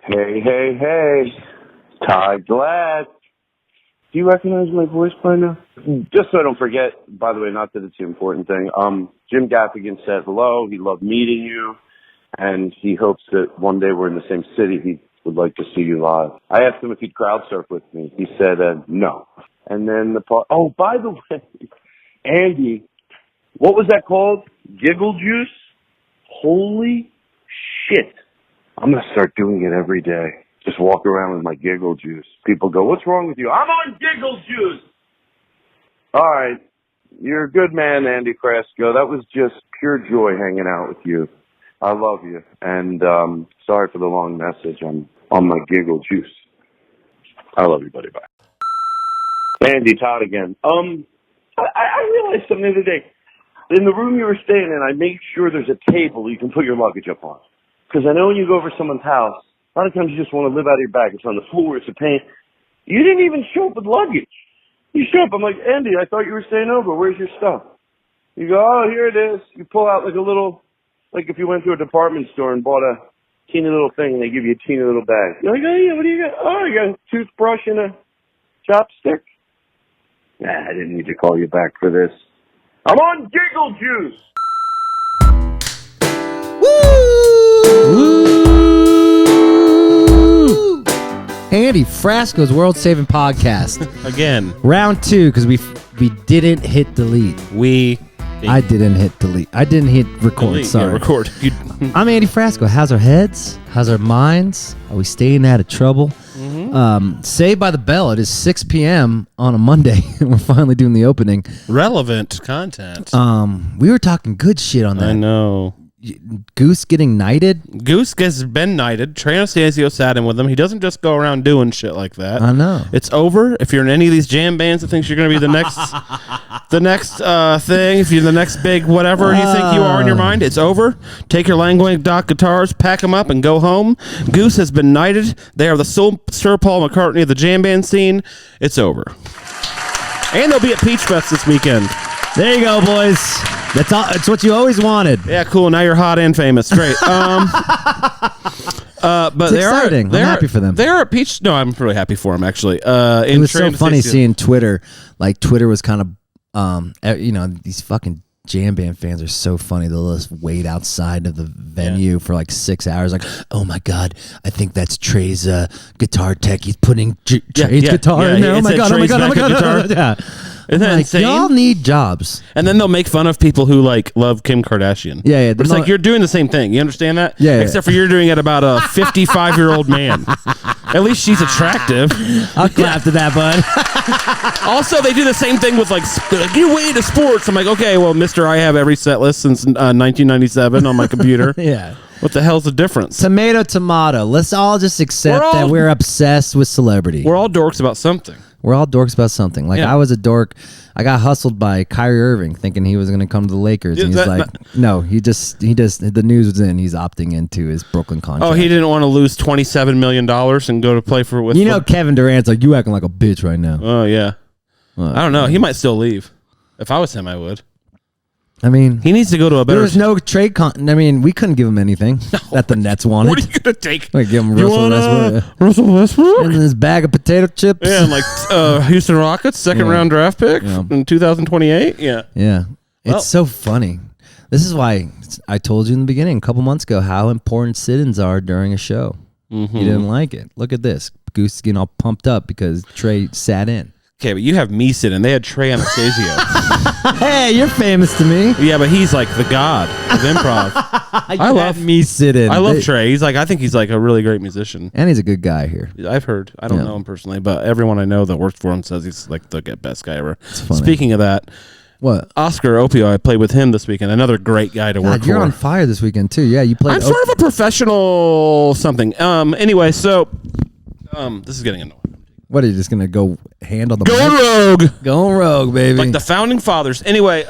Hey, hey, hey. Ty Glad. Do you recognize my voice by now? Just so I don't forget, by the way, not that it's the important thing, Jim Gaffigan said hello. He loved meeting you, and he hopes that one day we're in the same city. He would like to see you live. I asked him if he'd crowd surf with me. He said no. And then oh, by the way, Andy, what was that called? Giggle juice? Holy shit. I'm going to start doing it every day. Just walk around with my giggle juice. People go, what's wrong with you? I'm on giggle juice. All right. You're a good man, Andy Frasco. That was just pure joy hanging out with you. I love you. And sorry for the long message. I'm on my giggle juice. I love you, buddy. Bye. Andy, Todd again. I realized something the other day. In the room you were staying in, I made sure there's a table you can put your luggage up on. Because I know when you go over someone's house, a lot of times you just want to live out of your bag. It's on the floor. It's a pain. You didn't even show up with luggage. You show up. I'm like, Andy, I thought you were staying over. Where's your stuff? You go, oh, here it is. You pull out like a little, like if you went to a department store and bought a teeny little thing and they give you a teeny little bag. You're like, oh, yeah, what do you got? Oh, you got a toothbrush and a chopstick? Nah, I didn't need to call you back for this. I'm on giggle juice. Woo! Andy Frasco's World Saving Podcast. Again. Round 2, because we didn't hit delete. I didn't hit delete. I didn't hit record. Delete, sorry. Yeah, record. I'm Andy Frasco. How's our heads? How's our minds? Are we staying out of trouble? Mm-hmm. Saved by the Bell. It is 6 p.m. on a Monday, and we're finally doing the opening. Relevant content. We were talking good shit on that. I know. Goose getting knighted? Goose has been knighted. Trey Anastasio sat in with him. He doesn't just go around doing shit like that. I know. It's over. If you're in any of these jam bands that thinks you're going to be the next thing, if you're the next big whatever you think you are in your mind, it's over. Take your Langway Doc guitars, pack them up, and go home. Goose has been knighted. They are the Sir Paul McCartney of the jam band scene. It's over. And they'll be at Peach Fest this weekend. There you go, boys. That's all. It's what you always wanted. Yeah, cool. Now you're hot and famous. Great. But it's exciting. I'm happy for them. They're at Peach. No, I'm really happy for them, actually. It was so funny seeing Twitter. Like, Twitter was kind of, these fucking jam band fans are so funny. They'll just wait outside of the venue for like 6 hours. Like, oh my God, I think that's Trey's guitar tech. He's putting Trey's guitar in there. Oh my God, oh my God, oh my God. Yeah. Isn't that insane? Y'all need jobs. And then they'll make fun of people who like love Kim Kardashian. Yeah. But it's like you're doing the same thing. You understand that? Yeah. Except for you're doing it about a 55-year-old man. At least she's attractive. I'll clap to that, bud. Also, they do the same thing with like get way into sports. I'm like, okay, well, mister, I have every set list since 1997 on my computer. Yeah. What the hell's the difference? Tomato. Let's all just accept that we're obsessed with celebrity. We're all dorks about something. We're all dorks about something. Like, I was a dork. I got hustled by Kyrie Irving thinking he was going to come to the Lakers. And he's no, he just, the news was in. He's opting into his Brooklyn contract. Oh, he didn't want to lose $27 million and go to play for Kevin Durant's like, you acting like a bitch right now. Oh, yeah. I don't know. He might still leave. If I was him, I would. I mean, he needs to go to a better. There was no trade. We couldn't give him anything that the Nets wanted. What are you gonna take? Like, give him Russell Westbrook and his bag of potato chips. Yeah, and like Houston Rockets second round draft pick in 2028. Yeah. It's so funny. This is why I told you in the beginning a couple months ago how important sit-ins are during a show. Mm-hmm. You didn't like it. Look at this. Goose is getting all pumped up because Trey sat in. Okay, but you have me sitting. They had Trey Anastasio. Hey, you're famous to me. Yeah, but he's like the god of improv. I love me sitting. I love Trey. I think he's like a really great musician. And he's a good guy here. I've heard. I don't know him personally, but everyone I know that works for him says he's like the best guy ever. It's funny. Speaking of that, what? Oscar Opio, I played with him this weekend. Another great guy to work for. You're on fire this weekend too. Yeah, you played. I'm sort of a professional something. Anyway, so this is getting annoying. What, are you just going to go hand on the Going rogue. Going rogue, baby. Like the founding fathers. Anyway,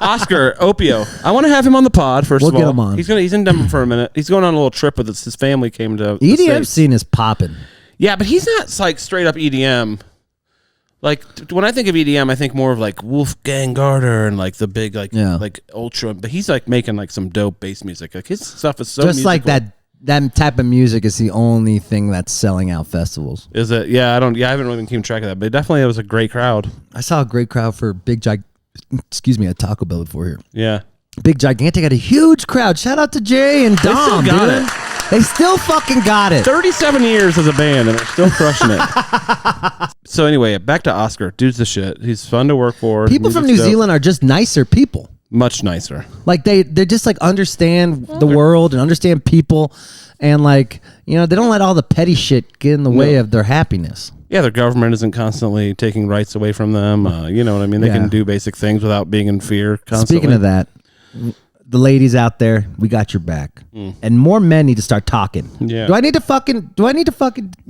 Oscar Opio. I want to have him on the pod, first of all. We'll get him on. He's in Denver for a minute. He's going on a little trip with his family came to EDM scene is popping. Yeah, but he's not like straight up EDM. Like, when I think of EDM, I think more of like Wolfgang Garter and like the big like ultra. But he's like making like some dope bass music. Like his stuff is so just musical. Like that type of music is the only thing that's selling out festivals. Is it? Yeah, I haven't really been keeping track of that, but it was a great crowd. I saw a great crowd for at Taco Bell before here. Yeah. Big Gigantic had a huge crowd. Shout out to Jay and Dom. They still got it. They still fucking got it. 37 years as a band, and they're still crushing it. So anyway, back to Oscar. Dude's the shit. He's fun to work for. People from New Zealand are just nicer people. Much nicer. Like they just like understand the world and understand people, and like, you know, they don't let all the petty shit get in the way of their happiness. Yeah, their government isn't constantly taking rights away from them. You know what I mean? They can do basic things without being in fear constantly. Speaking of that, the ladies out there, we got your back, and more men need to start talking. Yeah. Do I need to fucking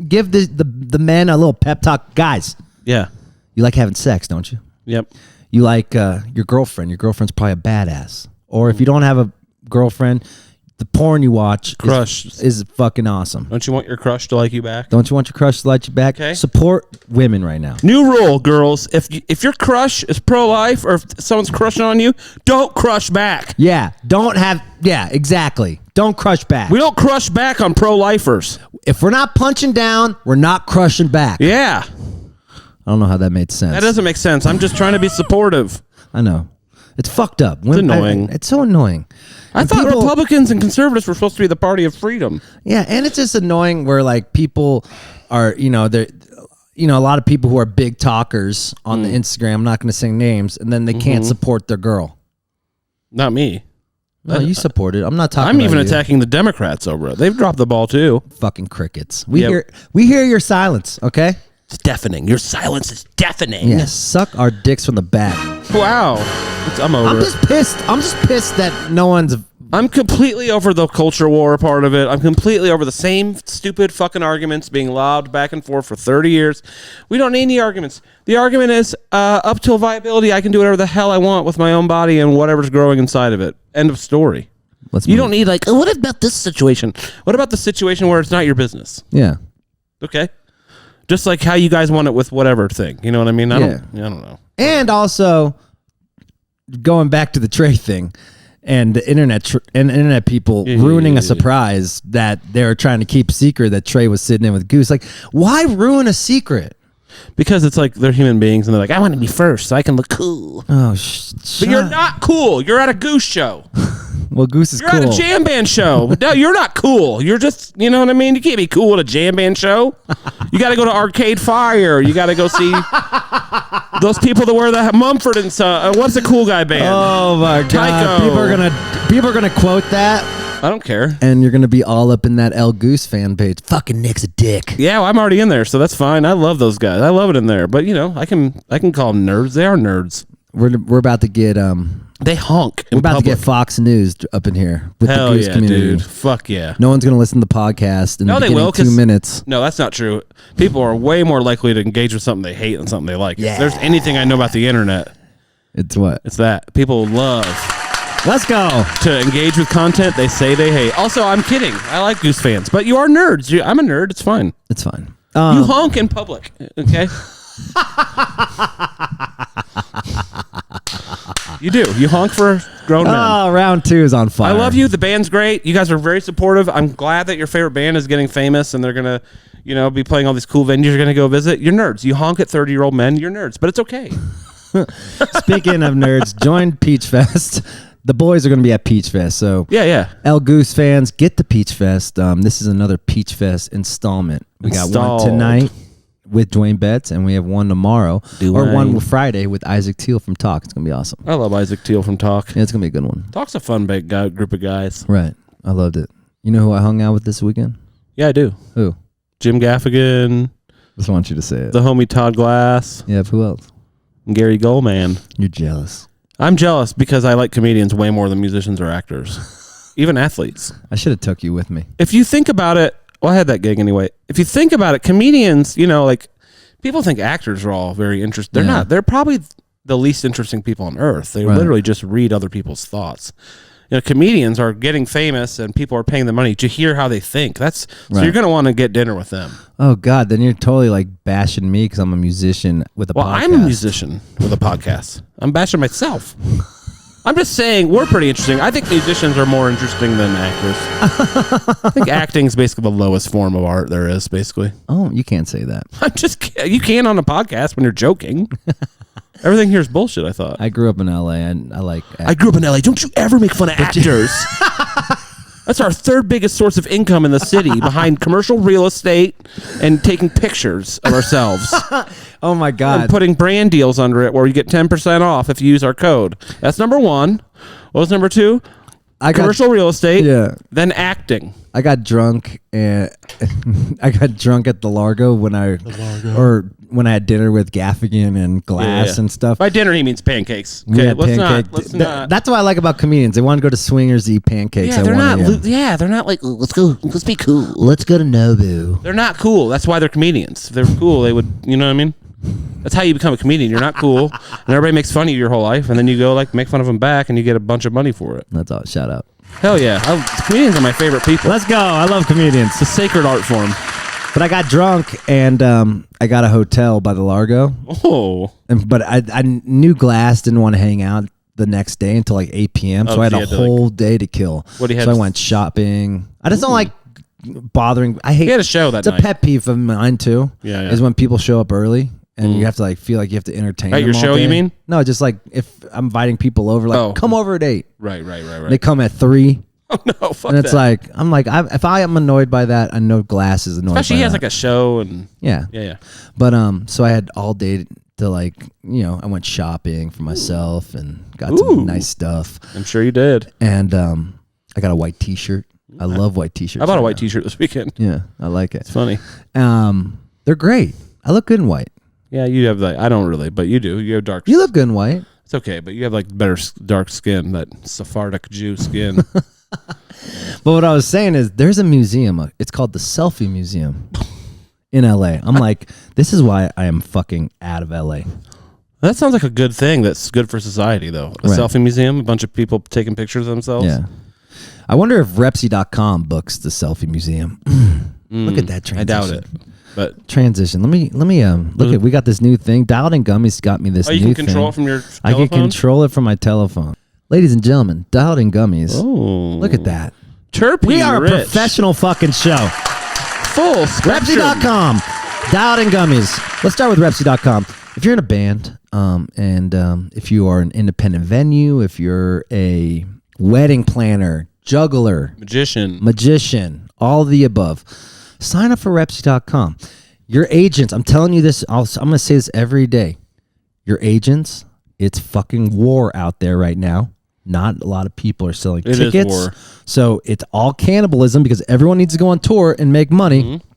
give the men a little pep talk, guys? Yeah. You like having sex, don't you? Yep. You like your girlfriend. Your girlfriend's probably a badass. Or if you don't have a girlfriend, the porn you watch is fucking awesome. Don't you want your crush to like you back? Don't you want your crush to like you back? Okay. Support women right now. New rule, girls. If your crush is pro-life or if someone's crushing on you, don't crush back. Yeah. Exactly. Don't crush back. We don't crush back on pro-lifers. If we're not punching down, we're not crushing back. Yeah. I don't know how that made sense. That doesn't make sense. I'm just trying to be supportive. I know. It's fucked up. It's annoying. It's so annoying. I thought Republicans and conservatives were supposed to be the party of freedom. Yeah, and it's just annoying where like people are, a lot of people who are big talkers on the Instagram, I'm not going to say names, and then they can't support their girl. Not me. No, you support it. I'm not talking. I'm even about attacking the Democrats over it. They've dropped the ball too. Fucking crickets. We hear your silence, okay? It's deafening. Your silence is deafening. Yeah, suck our dicks from the back. Wow. I'm over it. I'm just pissed that no one's... I'm completely over the culture war part of it. I'm completely over the same stupid fucking arguments being lobbed back and forth for 30 years. We don't need any arguments. The argument is, up till viability, I can do whatever the hell I want with my own body and whatever's growing inside of it. End of story. You don't need like, what about this situation? What about the situation where it's not your business? Yeah. Okay. Just like how you guys want it with whatever thing. You know what I mean? I don't know. And also, going back to the Trey thing, and the internet people ruining a surprise that they were trying to keep secret that Trey was sitting in with Goose. Like, why ruin a secret? Because it's like they're human beings and they're like, I want to be first so I can look cool. Oh, but you're not cool. You're at a Goose show. Well, Goose is you're cool. You're at a jam band show. No, you're not cool. You're just, you know what I mean? You can't be cool at a jam band show. You got to go to Arcade Fire. You got to go see those people that wear the Mumford and Son. What's the cool guy band? Oh my God! People are gonna quote that. I don't care. And you're gonna be all up in that El Goose fan page. Fucking Nick's a dick. Yeah, well, I'm already in there, so that's fine. I love those guys. I love it in there. But you know, I can call them nerds. They are nerds. We're about to get They honk. We're about to get Fox News up in here with the Goose community. Dude. Fuck yeah. No one's gonna listen to the podcast in the beginning 2 minutes. No, that's not true. People are way more likely to engage with something they hate than something they like. Yeah. If there's anything I know about the internet, it's what? It's that people love. Let's go to engage with content they say they hate. Also, I'm kidding. I like Goose fans, but you are nerds. I'm a nerd. It's fine. It's fine. You honk in public, okay? You do. You honk for grown men. Oh, round 2 is on fire. I love you. The band's great. You guys are very supportive. I'm glad that your favorite band is getting famous and they're going to, be playing all these cool venues you're going to go visit. You're nerds. You honk at 30-year-old men. You're nerds, but it's okay. Speaking of nerds, join Peach Fest. The boys are going to be at Peach Fest. So yeah. El Goose fans, get to Peach Fest. This is another Peach Fest installment. We got one tonight with Duane Betts, and we have one tomorrow, or one Friday with Isaac Teal from Talk. It's going to be awesome. I love Isaac Teal from Talk. Yeah, it's going to be a good one. Talk's a fun big group of guys. Right. I loved it. You know who I hung out with this weekend? Yeah, I do. Who? Jim Gaffigan. Just want you to say it. The homie Todd Glass. Yeah, who else? And Gary Goldman. You're jealous. I'm jealous because I like comedians way more than musicians or actors. Even athletes. I should have took you with me. If you think about it, well, I had that gig anyway. If you think about it, comedians, like people think actors are all very interesting. They're not. They're probably the least interesting people on earth. They literally just read other people's thoughts. Comedians are getting famous and people are paying them money to hear how they think. So you're going to want to get dinner with them. Oh God, then you're totally like bashing me because I'm a musician with a podcast. Well, I'm a musician with a podcast. I'm bashing myself. I'm just saying, we're pretty interesting. I think musicians are more interesting than actors. I think acting is basically the lowest form of art there is, basically. Oh, you can't say that. You can on a podcast when you're joking. Everything here is bullshit, I thought. I grew up in L.A. and I like acting. I grew up in L.A. Don't you ever make fun of actors. That's our third biggest source of income in the city, behind commercial real estate and taking pictures of ourselves. Oh, my God. And putting brand deals under it where you get 10% off if you use our code. That's number one. What was number two? Commercial real estate. Yeah. Then acting. I got drunk and I got drunk at the Largo when I had dinner with Gaffigan and Glass and stuff. By dinner he means pancakes. Okay, let's not. That's what I like about comedians. They want to go to swingers, eat pancakes. Yeah, they're not like let's be cool. Let's go to Nobu. They're not cool. That's why they're comedians. If they're cool, they would. You know what I mean? That's how you become a comedian. You're not cool, and everybody makes fun of you your whole life, and then you go like make fun of them back, and you get a bunch of money for it. That's all. Shout out. Hell yeah. Comedians are my favorite people. Let's go. I love comedians. It's a sacred art form. But I got drunk and I got a hotel by the Largo. Oh. But I knew Glass didn't want to hang out the next day until like 8 p.m. So I had a whole day to kill. So I went shopping. I just don't like bothering. I hate. He had a show that night. It's a pet peeve of mine too. Yeah. Is when people show up early. And you have to like feel like you have to entertain them your show, all day. You mean? No, just like if I'm inviting people over, like come over at 8. Right. They come at 3. Oh no, fuck and it's like I'm like if I am annoyed by that, I know Glass is annoyed. Especially he has like a show and yeah. But so I had all day to like I went shopping for myself and got some nice stuff. I'm sure you did. And I got a white T-shirt. I love white T-shirts. I bought a white T-shirt this weekend. Yeah, I like it. It's funny. They're great. I look good in white. Yeah, you have like I don't really, but you do. You have dark. You look good in white. It's okay, but you have like better dark skin, that Sephardic Jew skin. But what I was saying is, there's a museum. It's called the Selfie Museum in LA. I'm like, this is why I am fucking out of LA. That sounds like a good thing. That's good for society, though. A selfie museum, a bunch of people taking pictures of themselves. Yeah. I wonder if Repsy.com books the Selfie Museum. Look at that transition. I doubt it. But transition. Let me look at. We got this new thing. Dialed In Gummies got me this new thing. You can control it from your telephone? I can control it from my telephone. Ladies and gentlemen, Dialed In Gummies. Oh, look at that. Terpene We are rich. A professional fucking show. Full spectrum. Repsy.com. Dialed In Gummies. Let's start with Repsy.com. If you're in a band, and if you are an independent venue, if you're a wedding planner, juggler, magician, all of the above, sign up for Repsy.com. Your agents, I'm telling you this, I'm going to say this every day. Your agents, it's fucking war out there right now. Not a lot of people are selling tickets. It is war. So it's all cannibalism because everyone needs to go on tour and make money. Mm-hmm.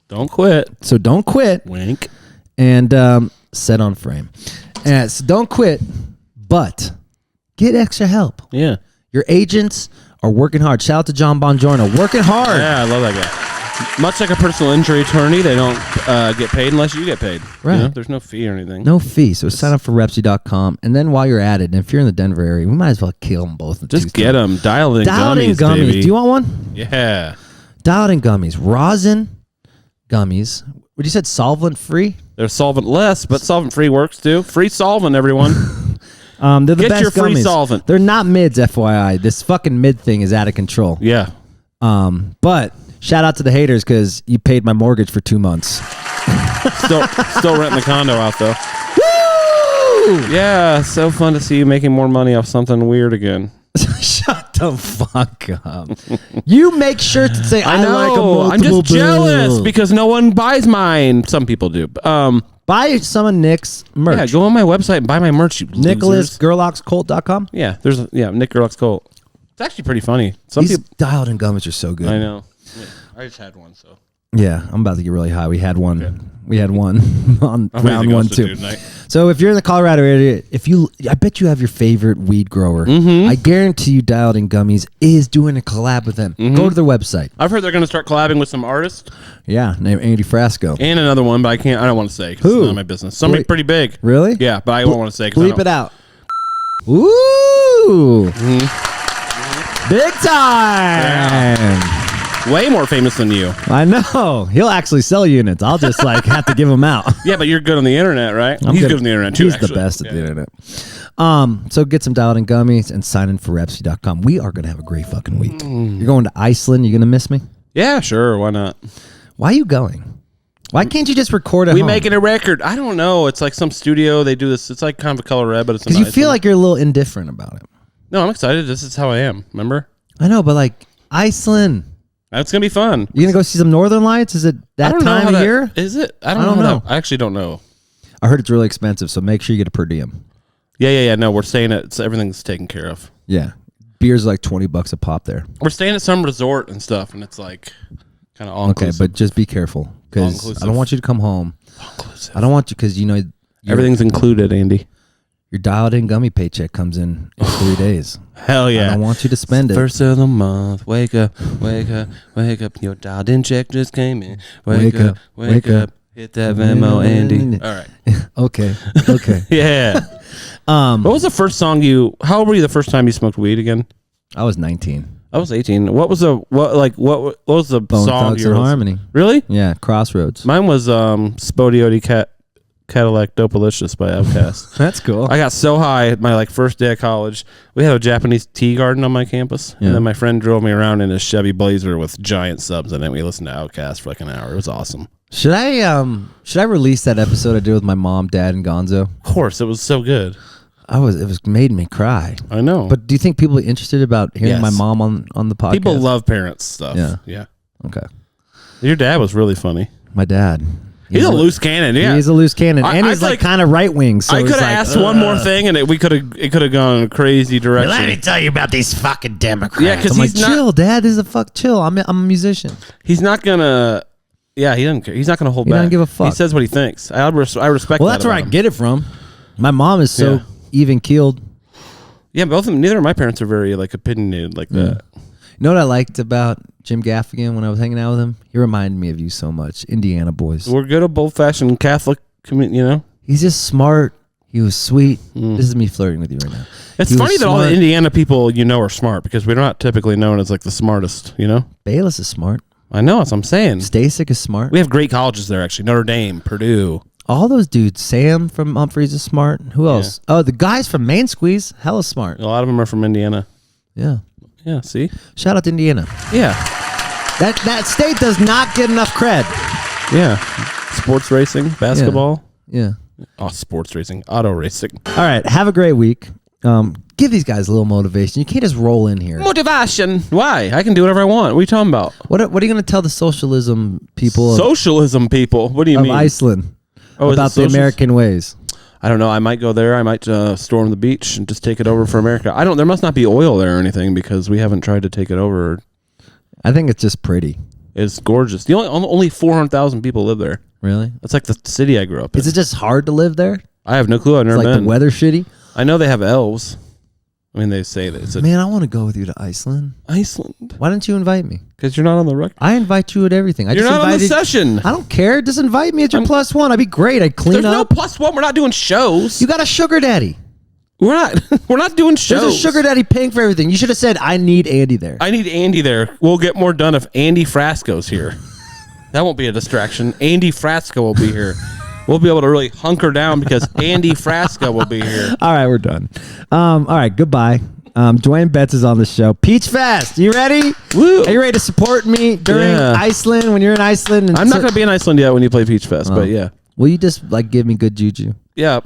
Don't quit. So don't quit. Wink. And set on frame. And so don't quit, but get extra help. Yeah. Your agents are working hard. Shout out to John Bongiorno. Working hard. Yeah, I love that guy. Much like a personal injury attorney, they don't get paid unless you get paid. Right. You know, there's no fee or anything. No fee. So sign up for Repsy.com. And then while you're at it, and if you're in the Denver area, we might as well kill them both. Just get them. Dialed In Gummies, baby. Do you want one? Yeah. Dialed In Gummies. Rosin gummies. What you said, solvent free? They're solvent less, but solvent free works too. Free solvent, everyone. They're the Get best your free gummies. solvent. They're not mids, FYI. This fucking mid thing is out of control. Yeah. But shout out to the haters because you paid my mortgage for 2 months. Still renting the condo out though. Woo! Yeah, so fun to see you making more money off something weird again. Shut the fuck up. You make shirts that say I know. like a multiple I'm just jealous bill. because no one buys mine. Some people do. Buy some of Nick's merch. Yeah, go on my website and buy my merch, you losers. NicholasGerlachsCult.com. Yeah, Nick Gerlach's Cult. It's actually pretty funny. These Dialed In Gummies are so good. I know. Yeah, I just had one, so. Yeah, I'm about to get really high. We had one. Okay. We had one on round 1, 2. So if you're in the Colorado area, I bet you have your favorite weed grower. Mm-hmm. I guarantee you Dialed In Gummies is doing a collab with them. Mm-hmm. Go to their website. I've heard they're going to start collabing with some artists. Yeah, named Andy Frasco. And another one, but I don't want to say because it's not my business. Somebody pretty big. Really? Yeah, but I won't want to say. Bleep it out. Ooh. Mm-hmm. Big time. Yeah. Way more famous than you. I know. He'll actually sell units. I'll just have to give them out. Yeah, but you're good on the internet, right? He's good on the internet too. He's the best at the internet. So get some dialed in gummies and sign in for Repsy.com. We are going to have a great fucking week. You're going to Iceland. You going to miss me? Yeah, sure. Why not? Why are you going? Why can't you just record at home? We making a record. I don't know. It's like some studio. They do this. It's like kind of a color red, but it's because you feel like you're a little indifferent about it. No, I'm excited. This is how I am. Remember? I know, but like Iceland. That's going to be fun. You going to go see some Northern Lights? Is it that time of year? Is it? I don't know. I actually don't know. I heard it's really expensive, so make sure you get a per diem. Yeah. No, we're staying at, so everything's taken care of. Yeah. Beer's like $20 a pop there. We're staying at some resort and stuff, and it's like kind of all-inclusive. Okay, but just be careful, because I don't want you to come home. All-inclusive. I don't want you, because you know... Everything's included, Andy. Your dialed-in gummy paycheck comes in 3 days. Hell yeah. I don't want you to spend it. First of the month, wake up. Your dialed-in check just came in. Wake up. Hit that Venmo, Andy. All right. Okay. Yeah. What was the first song how old were you the first time you smoked weed again? I was 19. I was 18. What was the Bone song Thugs and Harmony. Really? Yeah, Crossroads. Mine was Spodioty Cadillac Dopalicious by Outkast. That's cool. I got so high at my first day of college. We had a Japanese tea garden on my campus, and then my friend drove me around in a Chevy Blazer with giant subs, and then we listened to Outkast for like an hour. It was awesome. Should I release that episode I did with my mom, dad, and Gonzo? Of course, it was so good. It was made me cry. I know. But do you think people are interested about hearing my mom on the podcast? People love parents stuff. Yeah. Okay. Your dad was really funny. My dad. He's a loose cannon. Yeah, he's a loose cannon, and he's like kind of right wing. So I could have asked one more thing, and it could have gone in a crazy direction. Let me tell you about these fucking Democrats. Yeah, because he's like, chill, Dad. This is chill. I'm a musician. He's not gonna. Yeah, he doesn't care. He's not gonna hold back. He doesn't give a fuck. He says what he thinks. I respect. Well, that's where I get it from. My mom is so even keeled. Yeah, both of them. Neither of my parents are very opinionated like that. You know what I liked about Jim Gaffigan when I was hanging out with him? He reminded me of you so much. Indiana boys. We're good old-fashioned Catholic, He's just smart. He was sweet. This is me flirting with you right now. It's funny that all the Indiana people are smart, because we're not typically known as the smartest, Bayless is smart. I know, that's what I'm saying. Stasic is smart. We have great colleges there, actually. Notre Dame, Purdue. All those dudes. Sam from Humphreys is smart. Who else? Oh, the guys from Main Squeeze. Hella smart. A lot of them are from Indiana. Yeah. Yeah, see? Shout out to Indiana. Yeah. That state does not get enough cred. Yeah. Sports racing, basketball. Yeah. Oh, sports racing, auto racing. All right. Have a great week. Give these guys a little motivation. You can't just roll in here. Motivation. Why? I can do whatever I want. What are you talking about? What are you going to tell the socialism people? Socialism people? What do you mean? Iceland. About the American ways. I don't know. I might go there. I might storm the beach and just take it over for America. There must not be oil there or anything, because we haven't tried to take it over. I think it's just pretty. It's gorgeous. Only 400,000 people live there. Really? That's like the city I grew up in. Is it just hard to live there? I have no clue. I've never been. The weather shitty? I know they have elves. I mean, they say that. Man, I want to go with you to Iceland. Iceland? Why didn't you invite me? Because you're not on the record. I invite you at everything. You're not on the session. I don't care. Just invite me at your +1. I'd be great. I'd clean up. There's no +1. We're not doing shows. You got a sugar daddy. We're not doing shows. There's a sugar daddy paying for everything. You should have said, I need Andy there. I need Andy there. We'll get more done if Andy Frasco's here. That won't be a distraction. Andy Frasco will be here. We'll be able to really hunker down because Andy Frasco will be here. All right, we're done. All right, goodbye. Duane Betts is on the show. Peach Fest, you ready? Woo. Are you ready to support me during Iceland when you're in Iceland? I'm not going to be in Iceland yet when you play Peach Fest, but yeah. Will you just give me good juju? Yeah.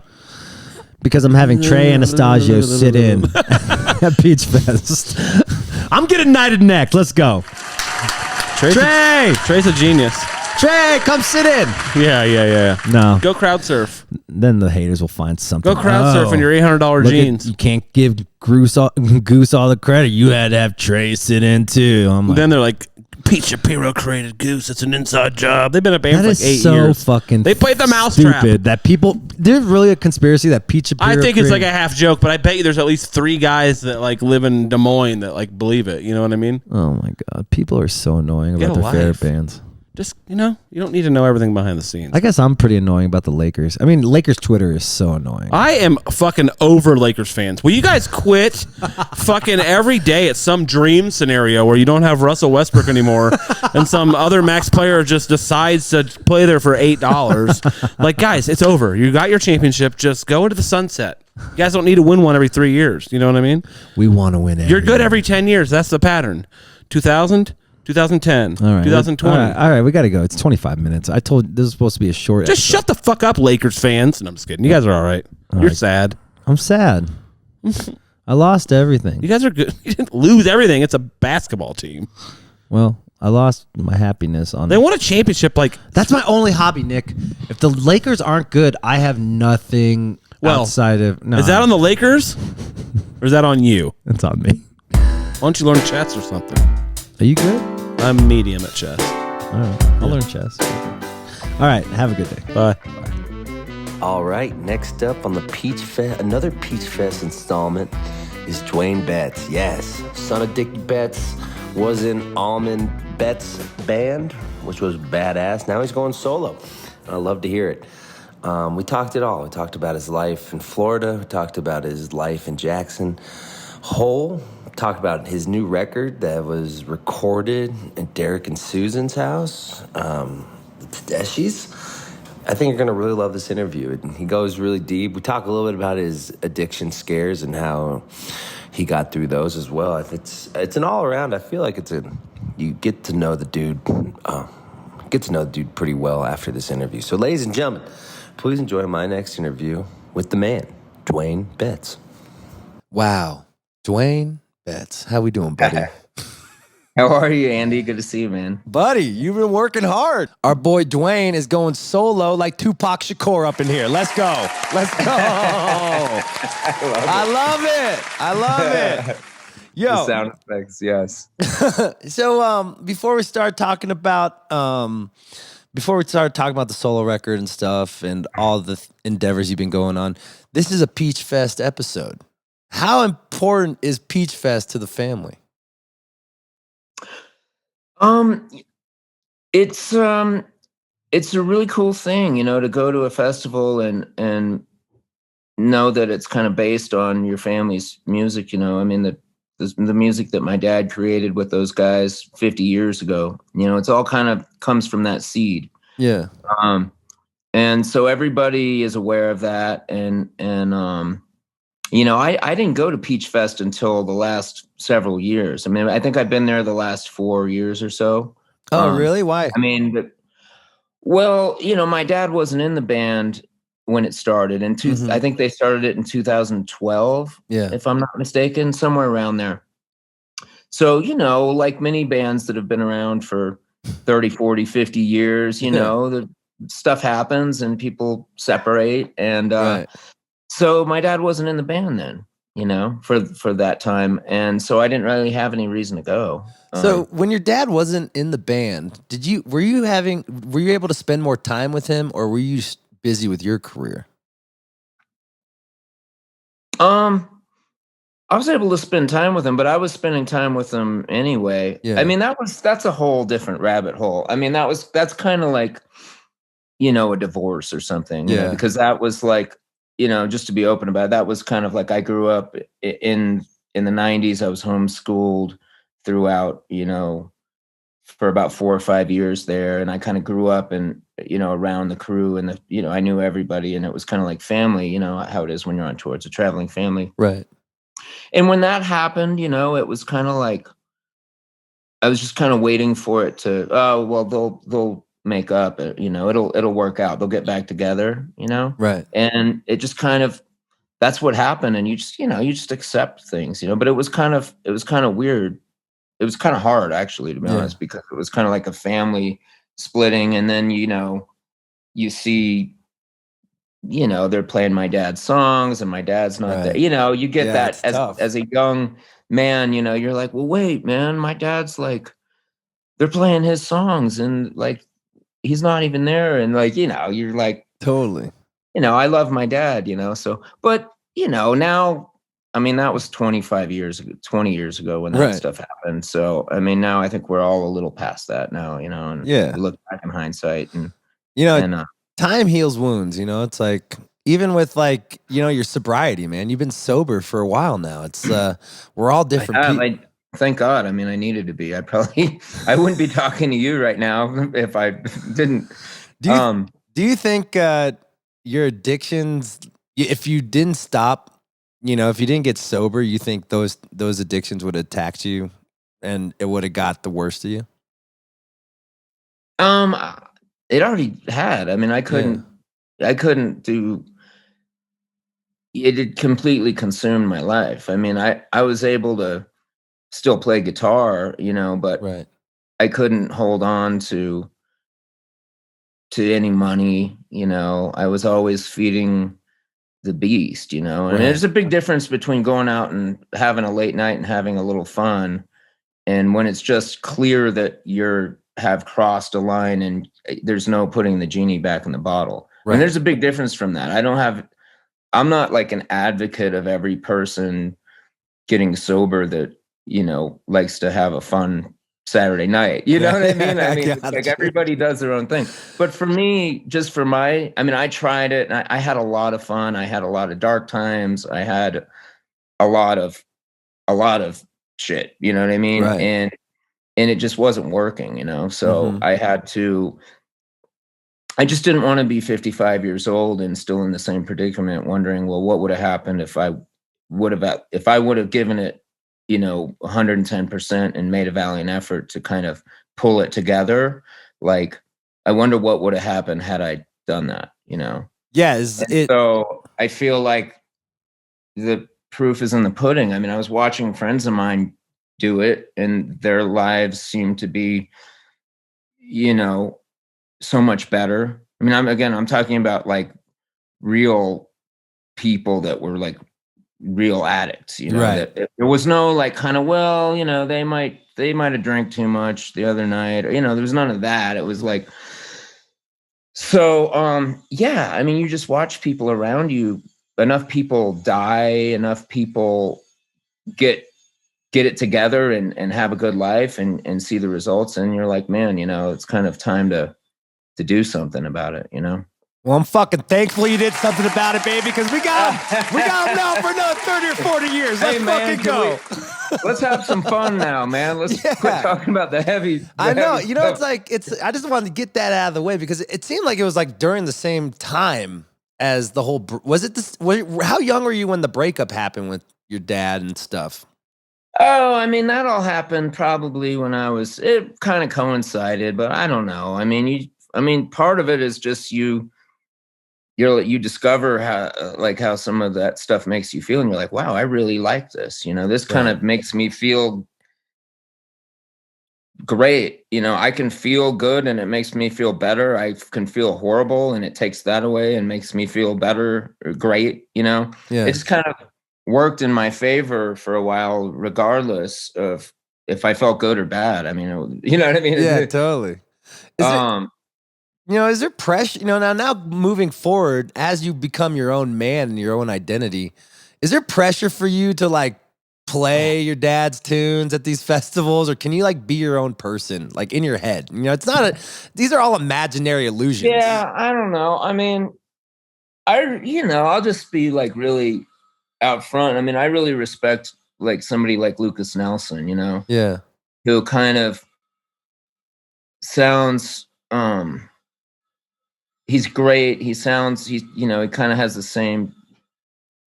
Because I'm having Trey Anastasio sit in at Peach Fest. I'm getting knighted next. Let's go. Trey's a genius. Trey, come sit in. Yeah. No. Go crowd surf. Then the haters will find something. Go crowd surf in your $800 jeans. You can't give Goose all the credit. You had to have Trey sit in too. Then they're like, Pete Shapiro created Goose. It's an inside job. They've been a band for like 8 years. That is so fucking They played the Mousetrap. Stupid. That people, there's really a conspiracy that Pete Shapiro I think it's like a half joke, but I bet you there's at least 3 guys that live in Des Moines that believe it. You know what I mean? Oh my God. People are so annoying about their favorite bands. Just, you don't need to know everything behind the scenes. I guess I'm pretty annoying about the Lakers. I mean, Lakers Twitter is so annoying. I am fucking over Lakers fans. Will you guys quit fucking every day at some dream scenario where you don't have Russell Westbrook anymore and some other max player just decides to play there for $8? Guys, it's over. You got your championship. Just go into the sunset. You guys don't need to win one every 3 years. You know what I mean? We want to win it. You're good every 10 years. That's the pattern. 2000, 2010, All right. 2020. All right, we got to go. It's 25 minutes. I told this is supposed to be a short Just episode. shut the fuck up, Lakers fans. And I'm just kidding. You guys are all right. You're sad. I'm sad. I lost everything. You guys are good. You didn't lose everything. It's a basketball team. Well, I lost my happiness on They won a championship like... That's my only hobby, Nick. If the Lakers aren't good, I have nothing outside of... No, is that on the Lakers? Or is that on you? It's on me. Why don't you learn chess or something? Are you good? I'm medium at chess. All right. I'll learn chess. All right. Have a good day. Bye. All right, next up on the Peach Fest, another Peach Fest installment is Duane Betts. Yes, son of Dickie Betts, was in Almond Betts' band, which was badass. Now he's going solo. I love to hear it. We talked it all. We talked about his life in Florida. We talked about his life in Jackson Hole. We talked about his new record that was recorded at Derek and Susan's house, the Tedeschi's. I think you're going to really love this interview. He goes really deep. We talk a little bit about his addiction scares and how he got through those as well. It's an all-around. I feel like you get to know the dude pretty well after this interview. So, ladies and gentlemen, please enjoy my next interview with the man, Duane Betts. Wow. Duane Betts. How we doing, buddy? How are you, Andy? Good to see you, man. Buddy, you've been working hard. Our boy Duane is going solo like Tupac Shakur up in here. Let's go. Let's go. I love it. Yo. The sound effects, yes. So before we start talking about the solo record and stuff and all the endeavors you've been going on, this is a Peach Fest episode. How important is Peach Fest to the family? It's a really cool thing, to go to a festival and know that it's kind of based on your family's music. I mean, the music that my dad created with those guys 50 years ago. It's all kind of comes from that seed. Yeah. And so everybody is aware of that, and I didn't go to Peach Fest until the last several years. I mean, I think I've been there the last 4 years or so. Oh, really? Why? I mean, my dad wasn't in the band when it started. I think they started it in 2012, if I'm not mistaken, somewhere around there. So, like many bands that have been around for 30, 40, 50 years, the stuff happens and people separate. And right. So my dad wasn't in the band then, for that time. And so I didn't really have any reason to go. So when your dad wasn't in the band, were you able to spend more time with him, or were you just busy with your career? I was able to spend time with him, but I was spending time with him anyway. Yeah. I mean, that's a whole different rabbit hole. I mean, that's kind of like, a divorce or something, because that was like, just to be open about it, that was kind of like I grew up in the 90s. I was homeschooled throughout, for about 4 or 5 years there. And I kind of grew up and, around the crew and I knew everybody, and it was kind of like family, how it is when you're on tour. It's a traveling family. Right. And when that happened, it was kind of like, I was just kind of waiting for it to, they'll make up, it'll work out. They'll get back together, Right. And it just kind of, that's what happened. And you just accept things, but it was kind of weird. It was kind of hard, actually, to be honest, because it was kind of like a family splitting. And then, you see, they're playing my dad's songs and my dad's not there. You get that as a young man, you're like, well, wait, man, my dad's like, they're playing his songs and like, he's not even there. And like, you're like, totally, I love my dad, so, but, now, I mean, that was 20 years ago when that stuff happened. So, I mean, now I think we're all a little past that now, and we look back in hindsight and, time heals wounds, it's like, even with like, your sobriety, man, you've been sober for a while now. It's, we're all different people. Thank God. I mean, I needed to be. I wouldn't be talking to you right now if I didn't. Do you think your addictions, if you didn't stop, if you didn't get sober, you think those addictions would have attacked you and it would have got the worst of you? It already had. I mean, I couldn't do. It had completely consumed my life. I mean, I was able to still play guitar, but Right. I couldn't hold on to any money. I was always feeding the beast. And there's a big difference between going out and having a late night and having a little fun, and when it's just clear that have crossed a line and there's no putting the genie back in the bottle. Right. And there's a big difference from that. I'm not like an advocate of every person getting sober that, likes to have a fun Saturday night. You know what I mean? I mean, like everybody does their own thing. But for me, just for I tried it and I had a lot of fun. I had a lot of dark times. I had a lot of shit, you know what I mean? Right. And it just wasn't working, So I just didn't want to be 55 years old and still in the same predicament, wondering, well, what would have happened if I would have given it, 110% and made a valiant effort to kind of pull it together. Like, I wonder what would have happened had I done that, Yeah. So I feel like the proof is in the pudding. I mean, I was watching friends of mine do it and their lives seem to be, so much better. I mean, I'm talking about like real people that were like real addicts, right. That there was no like kind of, well, they might have drank too much the other night, or, there was none of that. It was like, so, I mean, you just watch people around you, enough people die, enough people get it together and have a good life and see the results. And you're like, man, it's kind of time to do something about it, Well, I'm fucking thankful you did something about it, baby, because we got him now for another 30 or 40 years. Let's fucking go. Let's have some fun now, man. Let's quit talking about the heavy. I know. I just wanted to get that out of the way because it seemed like it was like during the same time as the whole, how young were you when the breakup happened with your dad and stuff? Oh, I mean, that all happened probably when it kind of coincided, but I don't know. I mean, part of it is just you discover how some of that stuff makes you feel, and you're like, wow, I really like this. This kind of makes me feel great. I can feel good and it makes me feel better. I can feel horrible and it takes that away and makes me feel better or great. It's kind of worked in my favor for a while, regardless of if I felt good or bad. I mean, you know what I mean? Yeah, totally. Is there pressure, now moving forward, as you become your own man and your own identity, is there pressure for you to like play your dad's tunes at these festivals, or can you like be your own person, like in your head? It's not these are all imaginary illusions. Yeah, I don't know. I mean, I'll just be like really out front. I mean, I really respect like somebody like Lucas Nelson, Yeah. Who kind of sounds, he's great. He sounds, he kind of has the same,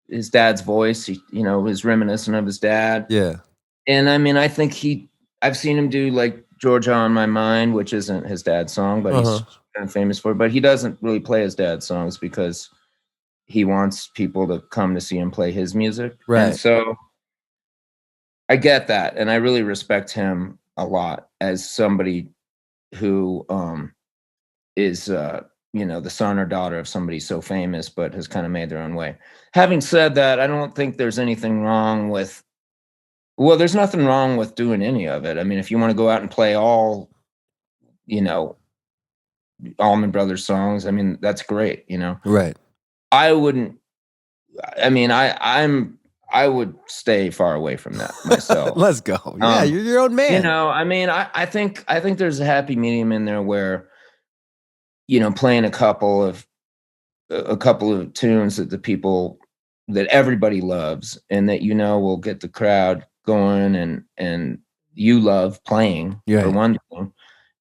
his dad's voice, is reminiscent of his dad. Yeah. And I mean, I think I've seen him do like Georgia on My Mind, which isn't his dad's song, but he's kind of famous for it. But he doesn't really play his dad's songs because he wants people to come to see him play his music. Right. And so I get that. And I really respect him a lot as somebody who is, the son or daughter of somebody so famous, but has kind of made their own way. Having said that, I don't think there's anything wrong with, there's nothing wrong with doing any of it. I mean, if you want to go out and play all, Allman Brothers songs, I mean, that's great, Right. I wouldn't, I mean, I would stay far away from that myself. Let's go. Yeah, you're your own man. I mean, I think there's a happy medium in there where, playing a couple of tunes that that everybody loves and that will get the crowd going and you love playing for one thing,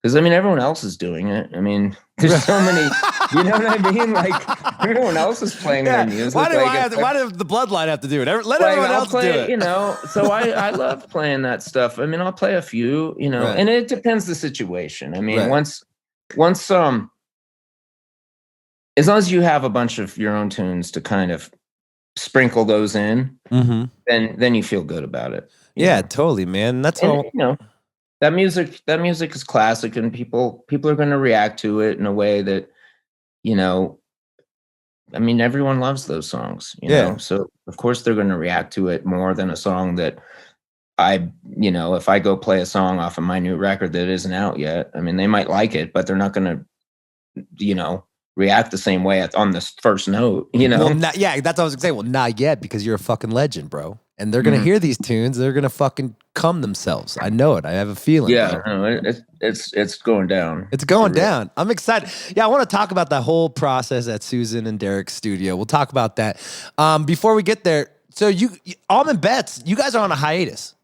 Because I mean, everyone else is doing it. I mean, there's so many. You know what I mean? Like everyone else is playing their music. Why does the bloodline have to do it? Let everyone else do it. You know, so I love playing that stuff. I mean, I'll play a few. You know, and it depends the situation. I mean, once as long as you have a bunch of your own tunes to kind of sprinkle those in, then you feel good about it. Yeah, totally, man. That's all. You know, that music is classic, and people are going to react to it in a way that, you know, I mean, everyone loves those songs, you know, so of course they're going to react to it more than a song that you know, if I go play a song off of my new record that isn't out yet, I mean, they might like it, but they're not going to, you know, react the same way on this first note, you know? Well, that's what I was gonna say. Well, not yet, because you're a fucking legend, bro. And they're gonna hear these tunes. They're gonna fucking come themselves. I know it. I have a feeling. Yeah, no, it's going down. It's going down. I'm excited. Yeah, I want to talk about that whole process at Susan and Derek's studio. We'll talk about that. Before we get there, so Almond Betts, you guys are on a hiatus.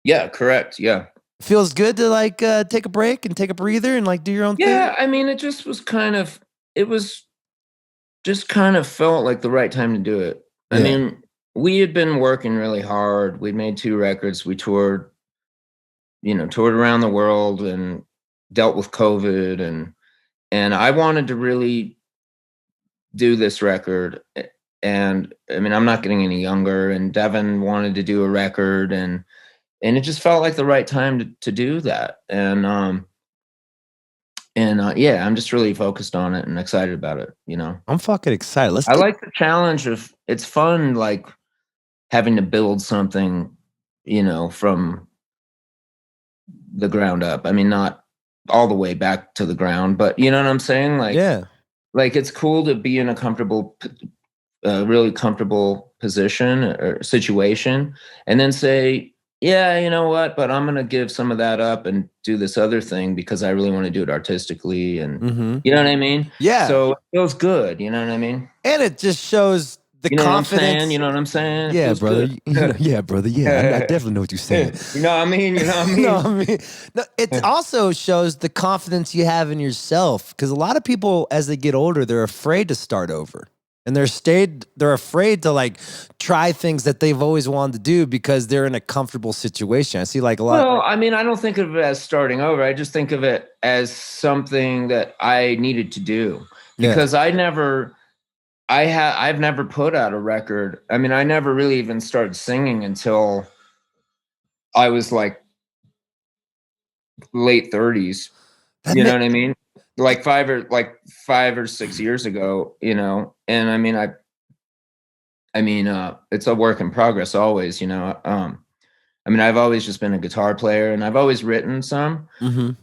Yeah, correct. Yeah. Feels good to like take a break and take a breather and like do your own thing. Yeah, I mean, it just kind of felt like the right time to do it. I mean, we had been working really hard. We made 2 records. We toured around the world and dealt with COVID, and I wanted to really do this record. And I mean, I'm not getting any younger, and Devin wanted to do a record, and it just felt like the right time to do that. Yeah, I'm just really focused on it and excited about it, you know. I'm fucking excited. I like the challenge of, it's fun, like having to build something, you know, from the ground up. I mean, not all the way back to the ground, but you know what I'm saying? Like, like it's cool to be in a really comfortable position or situation, and then say, yeah, you know what, but I'm going to give some of that up and do this other thing because I really want to do it artistically. And you know what I mean? Yeah. So it feels good. You know what I mean? And it just shows the confidence. You know what I'm saying? Yeah, brother. Yeah, brother. Yeah, I definitely know what you're saying. You know what I mean? You know what I mean? No, it also shows the confidence you have in yourself, because a lot of people, as they get older, they're afraid to start over. And they're afraid to like try things that they've always wanted to do because they're in a comfortable situation. I see like a lot. Well, I mean, I don't think of it as starting over. I just think of it as something that I needed to do, because I've never put out a record. I mean, I never really even started singing until I was like late 30s. You know what I mean? Like 5 or 6 years ago, you know. And I mean, it's a work in progress always, you know. I mean, I've always just been a guitar player, and I've always written some in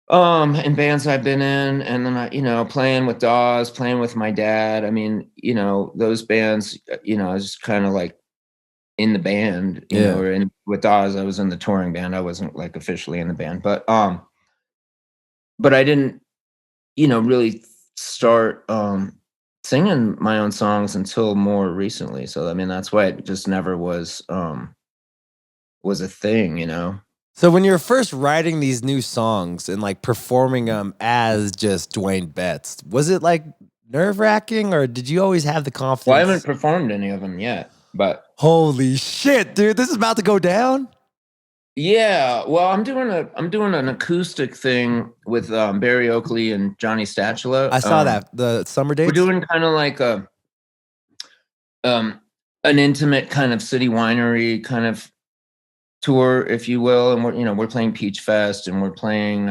bands I've been in, and then you know, playing with Dawes, playing with my dad. I mean, you know, those bands, you know, I was just kind of like in the band, you know, or with Dawes, I was in the touring band. I wasn't like officially in the band, but I didn't, you know, really start singing my own songs until more recently. So I mean, that's why it just never was a thing, you know. So when you're first writing these new songs and like performing them as just Duane Betts, was it like nerve-wracking, or did you always have the confidence? Well, I haven't performed any of them yet, but holy shit, dude, this is about to go down. Yeah, well, I'm doing an acoustic thing with Barry Oakley and Johnny Statula. I saw that, the summer dates. We're doing kind of like an intimate kind of city winery kind of tour, if you will, and we're playing Peach Fest, and we're playing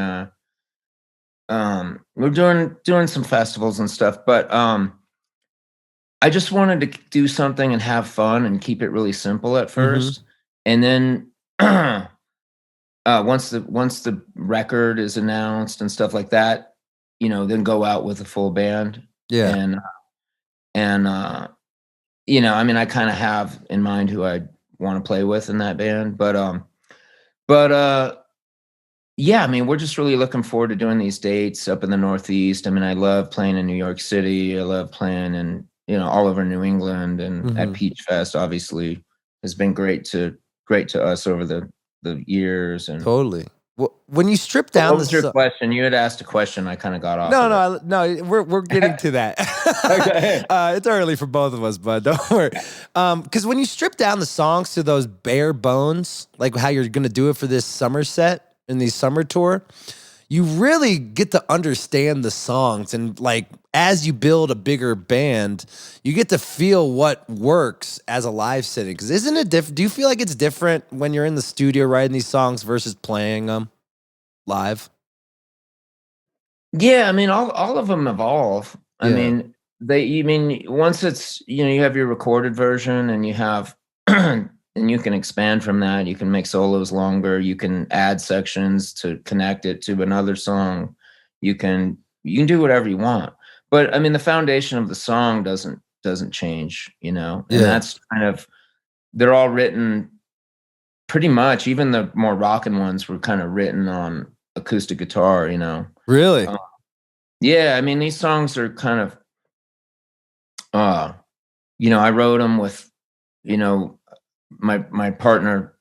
we're doing some festivals and stuff, but I just wanted to do something and have fun and keep it really simple at first, and then once the record is announced and stuff like that, you know, then go out with a full band. And you know, I mean, I kind of have in mind who I want to play with in that band, but yeah, I mean, we're just really looking forward to doing these dates up in the Northeast. I mean, I love playing in New York City. I love playing in, you know, all over New England, and at Peach Fest, obviously, has been great to us over the years. And totally. When you strip down what was your question? You had asked a question. I kind of got off. No, we're getting to that. Okay. It's early for both of us, but don't worry. Because when you strip down the songs to those bare bones, like how you're gonna do it for this summer set in the summer tour, you really get to understand the songs, and like as you build a bigger band, you get to feel what works as a live setting. Because isn't it different? Do you feel like it's different when you're in the studio writing these songs versus playing them live? Yeah, I mean, all of them evolve. I Yeah. mean, once it's, you have your recorded version and you have, and you can expand from that. You can make solos longer. You can add sections to connect it to another song. You can do whatever you want. But I mean, the foundation of the song doesn't change, and that's kind of, they're all written pretty much. Even the more rockin' ones were kind of written on acoustic guitar, Really? Yeah, I mean, these songs are kind of, I wrote them with, my partner.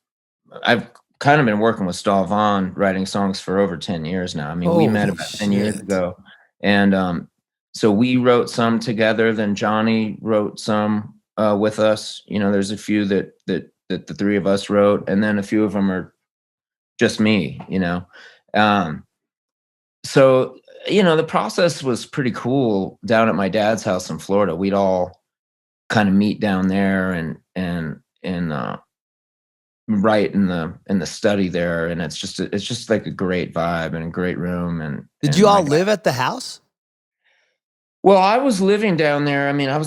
I've kind of been working with Stahl Vaughn writing songs for over 10 years now. I mean, we met about 10 years ago. And so we wrote some together. Then Johnny wrote some with us. There's a few that the three of us wrote, and then a few of them are just me, So, the process was pretty cool down at my dad's house in Florida. We'd all kind of meet down there and write in the study there, and it's just like a great vibe and a great room. And did you all live at the house? Well, I was living down there. I mean, I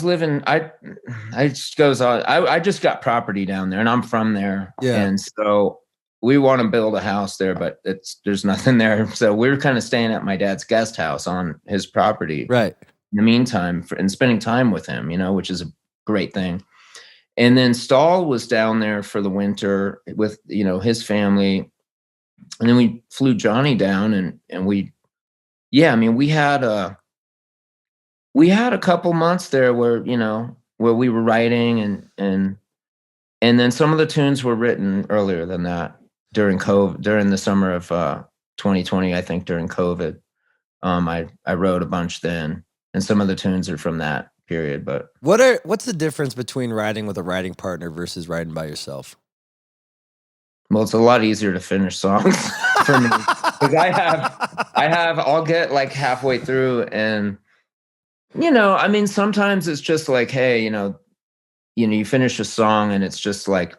just goes on. I just got property down there, and I'm from there. Yeah. And so we want to build a house there, but there's nothing there. So we're kind of staying at my dad's guest house on his property. Right. In the meantime, and spending time with him, which is a great thing. And then Stahl was down there for the winter with, his family. And then we flew Johnny down, and we had a couple months there where we were writing, and then some of the tunes were written earlier than that during the summer of 2020. I think during COVID, I wrote a bunch then, and some of the tunes are from that period. But what's the difference between writing with a writing partner versus writing by yourself? Well, it's a lot easier to finish songs for me, because I'll get like halfway through, and I mean, sometimes it's just like, hey, you finish a song and it's just like,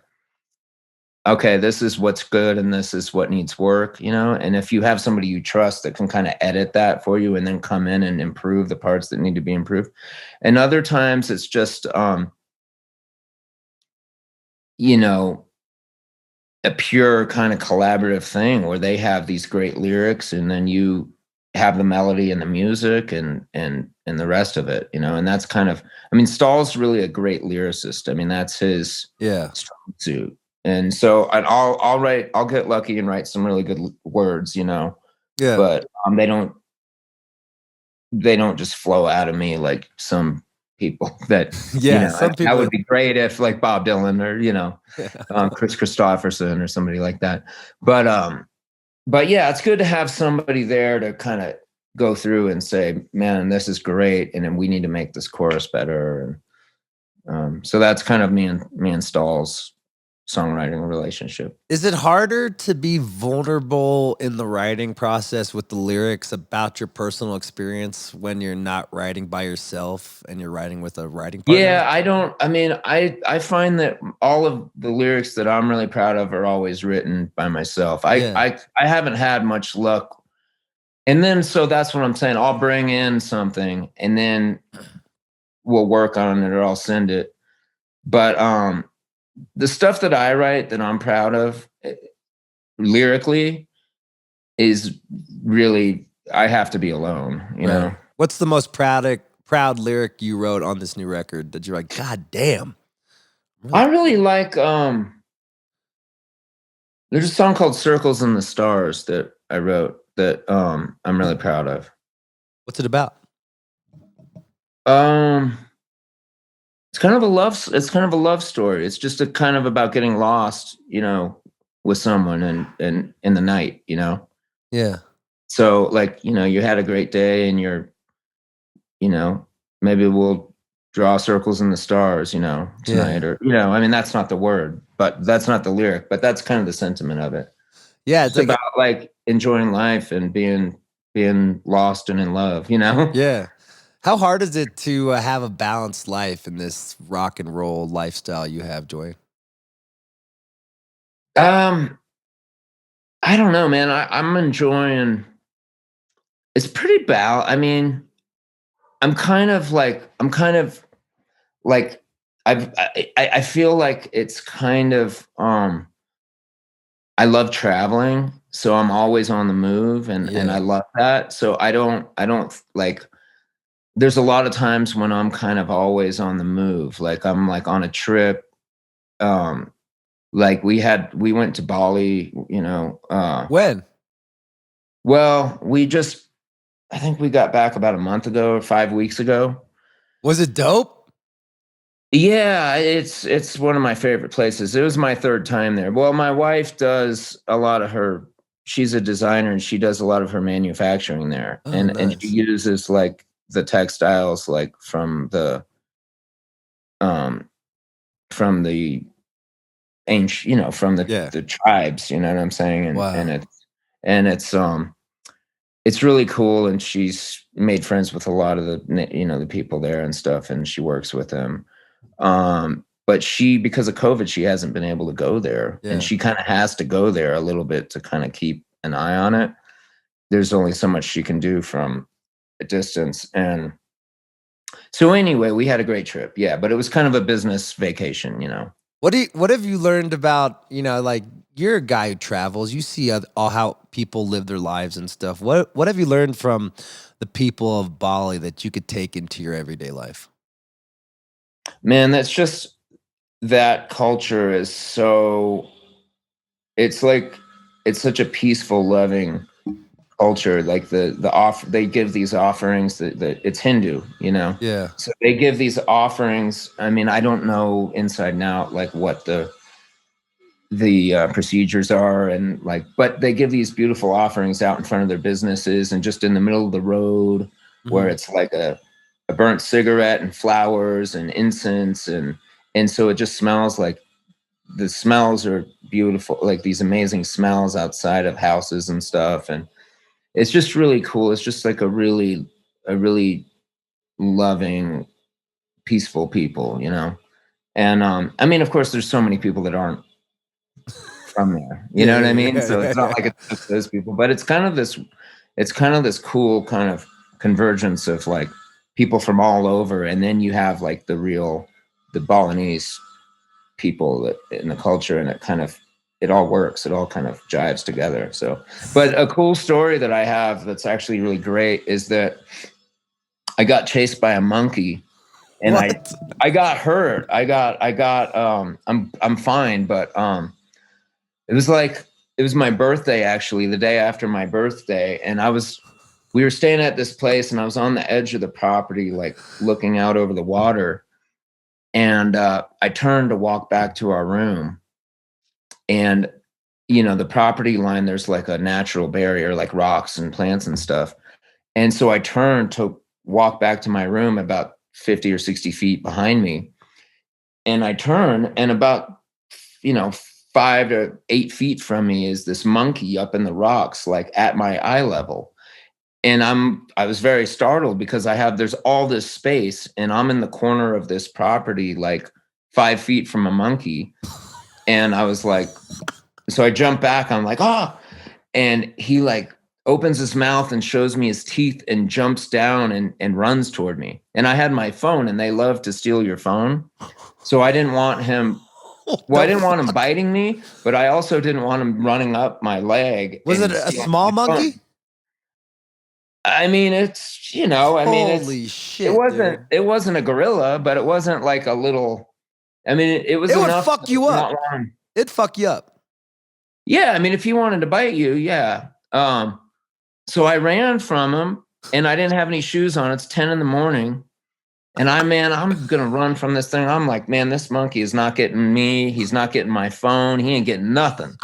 okay, this is what's good and this is what needs work, and if you have somebody you trust that can kind of edit that for you and then come in and improve the parts that need to be improved. And other times it's just, a pure kind of collaborative thing where they have these great lyrics and then you have the melody and the music and the rest of it, and that's kind of, I mean, Stahl's really a great lyricist. I mean, that's his strong suit. And so I'll get lucky and write some really good words, but they don't just flow out of me like some people that, some people, that would be great if like Bob Dylan or, Chris Christopherson or somebody like that. But yeah, it's good to have somebody there to kind of go through and say, man, this is great, and then we need to make this chorus better. And so that's kind of me and Stahl's songwriting relationship. Is it harder to be vulnerable in the writing process with the lyrics about your personal experience when you're not writing by yourself and you're writing with a writing partner? Yeah, I find that all of the lyrics that I'm really proud of are always written by myself. I haven't had much luck. And then, so that's what I'm saying. I'll bring in something and then we'll work on it, or I'll send it. But the stuff that I write that I'm proud of lyrically is really, I have to be alone, you know? What's the most proud lyric you wrote on this new record that you're like, God damn? I really like, there's a song called Circles in the Stars that I wrote that I'm really proud of. What's it about? It's kind of a love story. It's just a kind of about getting lost, you know, with someone and in the night, you know? Yeah. So like, you know, you had a great day and you're, you know, maybe we'll draw circles in the stars, you know, tonight or, you know, I mean, that's not the word, but that's not the lyric, but that's kind of the sentiment of it. Yeah. It's about like enjoying life and being lost and in love, you know? Yeah. How hard is it to have a balanced life in this rock and roll lifestyle you have, Joy? I don't know, man. I'm enjoying. It's pretty I mean, I'm kind of like I feel like it's kind of I love traveling, so I'm always on the move and I love that. So I don't like there's a lot of times when I'm kind of always on the move. Like I'm like on a trip. Like we went to Bali, you know. When? Well, I think we got back about a month ago or 5 weeks ago. Was it dope? Yeah, it's one of my favorite places. It was my third time there. Well, my wife does a lot of her. She's a designer and she does a lot of her manufacturing there, and she uses like the textiles like from the ancient, you know, from the tribes. You know what I'm saying? And it's really cool. And she's made friends with a lot of the people there and stuff, and she works with them. But because of COVID, she hasn't been able to go there, and she kind of has to go there a little bit to kind of keep an eye on it. There's only so much she can do from a distance. And so anyway, we had a great trip. Yeah. But it was kind of a business vacation, you know. What have you learned about, you know, like you're a guy who travels, you see all how people live their lives and stuff. What have you learned from the people of Bali that you could take into your everyday life? Man, that's just, that culture is so, it's such a peaceful, loving culture. Like they give these offerings that it's Hindu, you know? Yeah. So they give these offerings. I mean, I don't know inside and out, like what the procedures are and like, but they give these beautiful offerings out in front of their businesses and just in the middle of the road where it's like a burnt cigarette and flowers and incense. And so it just smells like, the smells are beautiful, like these amazing smells outside of houses and stuff. And it's just really cool. It's just like a really loving, peaceful people, you know? And I mean, of course, there's so many people that aren't from there. You know what I mean? So it's not like it's just those people, but it's kind of this cool kind of convergence of like people from all over. And then you have like the Balinese people that in the culture, and it all works. It all kind of jives together. So, but a cool story that I have that's actually really great is that I got chased by a monkey and I got hurt. I'm fine, but it was my birthday, actually, the day after my birthday. And we were staying at this place and I was on the edge of the property, like looking out over the water. And I turned to walk back to our room. And, you know, the property line, there's like a natural barrier, like rocks and plants and stuff. And so I turned to walk back to my room about 50 or 60 feet behind me. And I turn, and about, 5 to 8 feet from me is this monkey up in the rocks, like at my eye level. And I was very startled because there's all this space and I'm in the corner of this property, like 5 feet from a monkey. And I was like, so I jump back, I'm like, oh, and he like opens his mouth and shows me his teeth and jumps down and runs toward me. And I had my phone, and they love to steal your phone. So I didn't want him, I didn't want him biting me, but I also didn't want him running up my leg. Was it a small monkey? Phone. I mean, it's, holy shit. It wasn't a gorilla, but it wasn't like a little, it was enough. It would fuck you up. It'd fuck you up. Yeah. I mean, if he wanted to bite you, yeah. So I ran from him and I didn't have any shoes on. It's 10 a.m. And I'm going to run from this thing. I'm like, man, this monkey is not getting me. He's not getting my phone. He ain't getting nothing.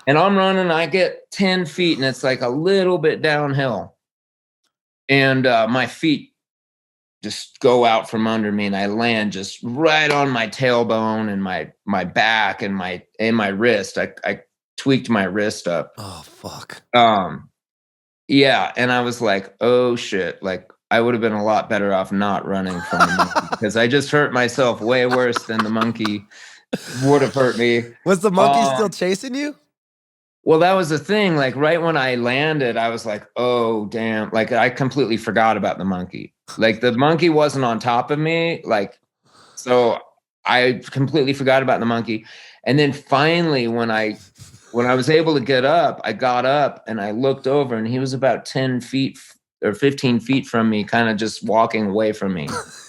And I'm running, I get 10 feet and it's like a little bit downhill. And my feet just go out from under me and I land just right on my tailbone and my back and my wrist. I tweaked my wrist up. Oh, fuck. Yeah. And I was like, oh shit. Like I would have been a lot better off not running from the monkey because I just hurt myself way worse than the monkey would have hurt me. Was the monkey still chasing you? Well, that was the thing. Like right when I landed, I was like, oh, damn. Like I completely forgot about the monkey. Like the monkey wasn't on top of me. Like, so I completely forgot about the monkey. And then finally, when I was able to get up, I got up and I looked over and he was about 10 feet or 15 feet from me, kind of just walking away from me.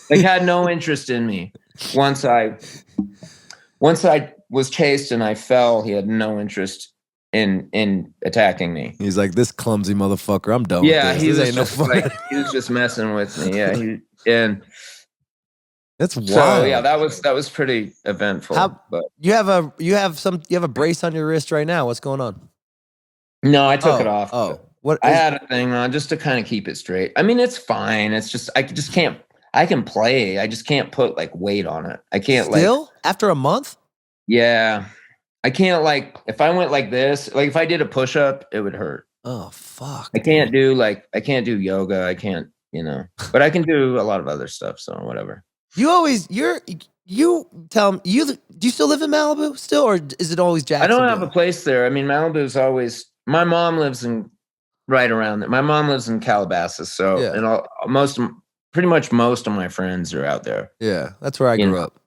Like had no interest in me. Once I was chased and I fell, he had no interest in attacking me. He's like, this clumsy motherfucker, I'm done with this. He was ain't just no fun. like, he was just messing with me. Yeah, and that's wild. So yeah, that was pretty eventful. But you have a brace on your wrist right now. What's going on? No, I took it off. Oh, I had a thing on just to kind of keep it straight. I mean, it's fine. It's just I just can't. I can play. I just can't put like weight on it. I can't still after a month. Yeah. I can't if I went like this, like if I did a push up, it would hurt. Oh, fuck. I can't do yoga. I can't, but I can do a lot of other stuff. So whatever. You tell me, do you still live in Malibu still, or is it always Jacksonville? I don't have a place there. I mean, Malibu's always, my mom lives right around there. My mom lives in Calabasas. So, and pretty much most of my friends are out there. Yeah. That's where I grew up.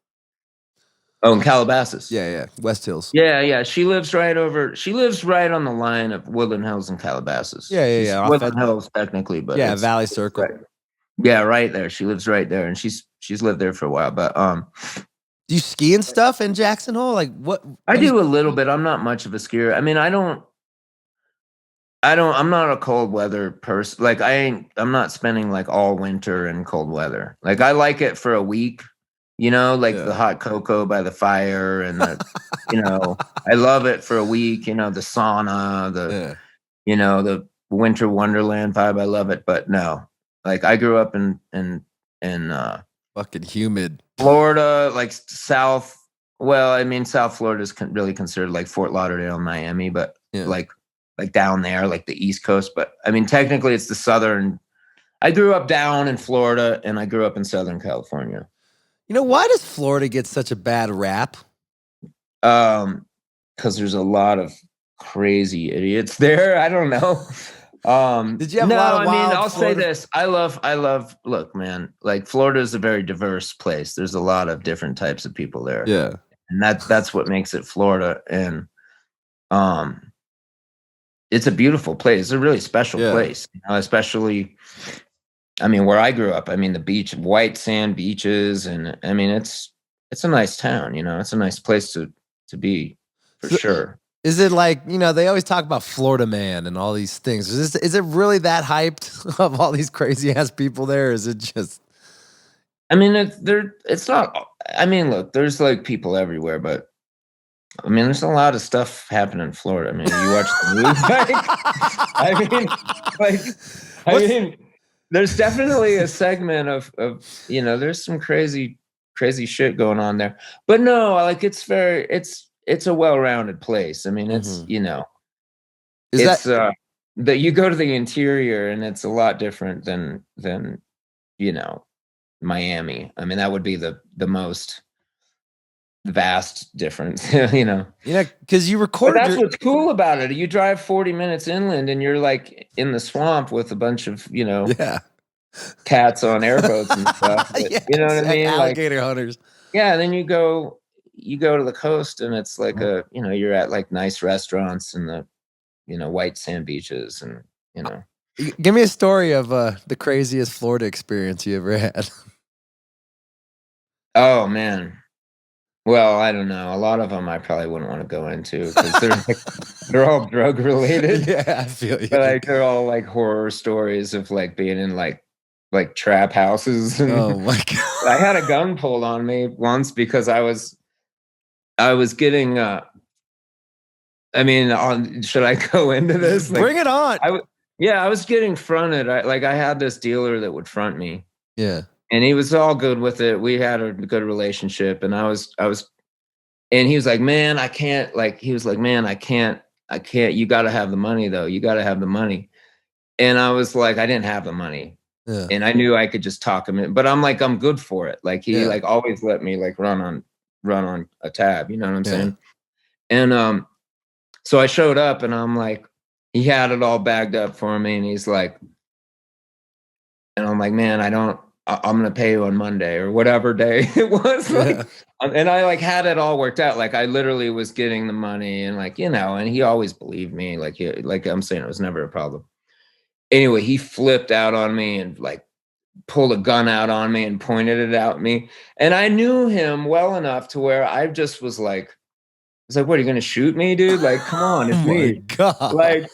Oh, in Calabasas. Yeah, West Hills. Yeah. She lives right on the line of Woodland Hills and Calabasas. Yeah. Woodland Hills technically, but Valley Circle. Right. Yeah, right there. She lives right there, and she's lived there for a while. But do you ski and stuff in Jackson Hole? Like what? I do a little bit. I'm not much of a skier. I mean, I'm not a cold weather person. Like I'm not spending like all winter in cold weather. Like I like it for a week. The hot cocoa by the fire and I love it for a week, the sauna, the winter wonderland vibe. I love it. But no, like I grew up in fucking humid Florida, like South. Well, I mean, South Florida is really considered like Fort Lauderdale, Miami, but like down there, like the East Coast. But I mean, technically it's the Southern. I grew up down in Florida and I grew up in Southern California. Why does Florida get such a bad rap? Because there's a lot of crazy idiots there. I don't know. Did you have a lot of wild I'll Florida? say this. I love, look, man, like Florida is a very diverse place. There's a lot of different types of people there. Yeah. And that's what makes it Florida. And it's a beautiful place. It's a really special place, especially where I grew up, the beach, white sand beaches. And it's a nice town, it's a nice place to be for sure. Is it like, they always talk about Florida Man and all these things. Is it really that hyped of all these crazy ass people there? Or is it just, it's not, look, there's like people everywhere, but there's a lot of stuff happening in Florida. You watch the news, there's definitely a segment of there's some crazy shit going on there. But no, like it's a well-rounded place. It's that you go to the interior and it's a lot different than Miami. That would be the most vast difference, because you recorded. But that's what's cool about it. You drive 40 minutes inland and you're like in the swamp with a bunch of cats on airboats and stuff. But, you know what I mean? Alligator hunters. Yeah, then you go to the coast and it's like you're at like nice restaurants and the white sand beaches and Give me a story of the craziest Florida experience you ever had. Oh man. Well, I don't know. A lot of them I probably wouldn't want to go into because they're all drug related. Yeah, I feel you. But they're all like horror stories of like being in like trap houses. Oh my God. I had a gun pulled on me once because I was getting I mean, should I go into this? Like, bring it on. I was getting fronted. I had this dealer that would front me. Yeah. And he was all good with it. We had a good relationship, and I was, and he was like, man, I can't, like, he was like, man, I can't, you got to have the money though. You got to have the money. And I was like, I didn't have the money. Yeah. And I knew I could just talk him in, but I'm like, I'm good for it. Like he like always let me like run on a tab. You know what I'm saying? And, so I showed up and I'm like, he had it all bagged up for me. And he's like, and I'm like, man, I'm going to pay you on Monday or whatever day it was. Like, and I like had it all worked out. Like I literally was getting the money and like, you know, and he always believed me. Like I'm saying, it was never a problem. Anyway, he flipped out on me and like pulled a gun out on me and pointed it at me. And I knew him well enough to where I just was like, what, are you going to shoot me, dude? Like, come on, it's me. God. Like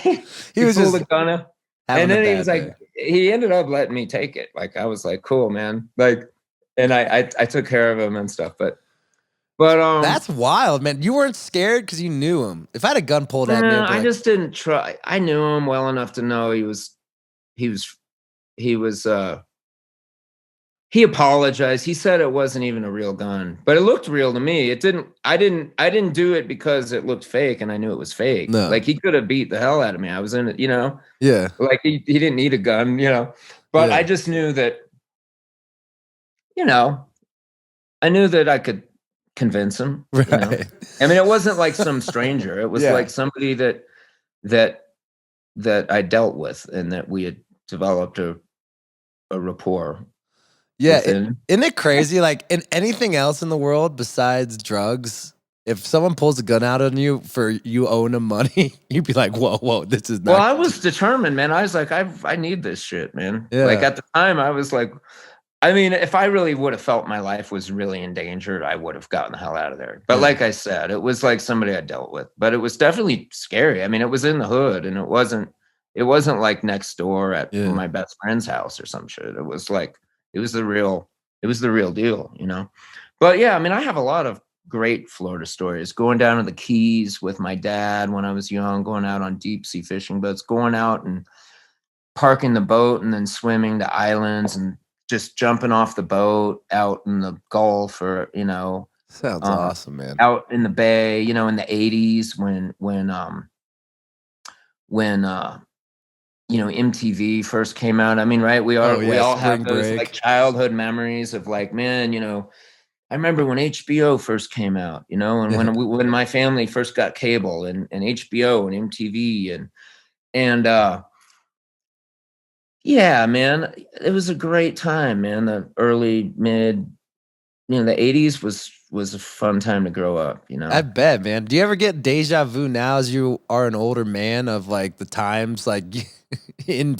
he was pulled just a gun out. And then he was like, he ended up letting me take it. Like, I was like, cool, man. Like, and I took care of him and stuff. But that's wild, man. You weren't scared because you knew him. If I had a gun pulled at me, I just didn't try. I knew him well enough to know he apologized. He said it wasn't even a real gun, but it looked real to me. I didn't do it because it looked fake and I knew it was fake. No. Like he could have beat the hell out of me. I was in it, you know? Yeah. Like he didn't need a gun, you know? But I just knew that, you know, I knew that I could convince him. Right. You know? I mean, it wasn't like some stranger. It was like somebody that I dealt with and that we had developed a rapport. Yeah, isn't it crazy? Like in anything else in the world besides drugs, if someone pulls a gun out on you for you owing them money, you'd be like, whoa, this is not. Well, I was determined, man. I was like, I need this shit, man. Yeah. Like at the time, I was like, I mean, if I really would have felt my life was really endangered, I would have gotten the hell out of there. But like I said, it was like somebody I dealt with. But it was definitely scary. I mean, it was in the hood, and it wasn't like next door at my best friend's house or some shit. It was like it was the real deal, you know. But yeah, I mean, I have a lot of great Florida stories. Going down to the Keys with my dad when I was young, going out on deep sea fishing boats, going out and parking the boat and then swimming to islands and just jumping off the boat out in the Gulf or, you know. Sounds awesome, man. Out in the Bay, you know, in the 80s when you know, MTV first came out. I mean, right? We all have those like childhood memories of like, man, you know, I remember when HBO first came out, you know, and when my family first got cable and HBO and MTV and yeah, man, it was a great time, man. The early mid, you know, the 80s was a fun time to grow up, you know. I bet, man. Do you ever get deja vu now as you are an older man of like the times like in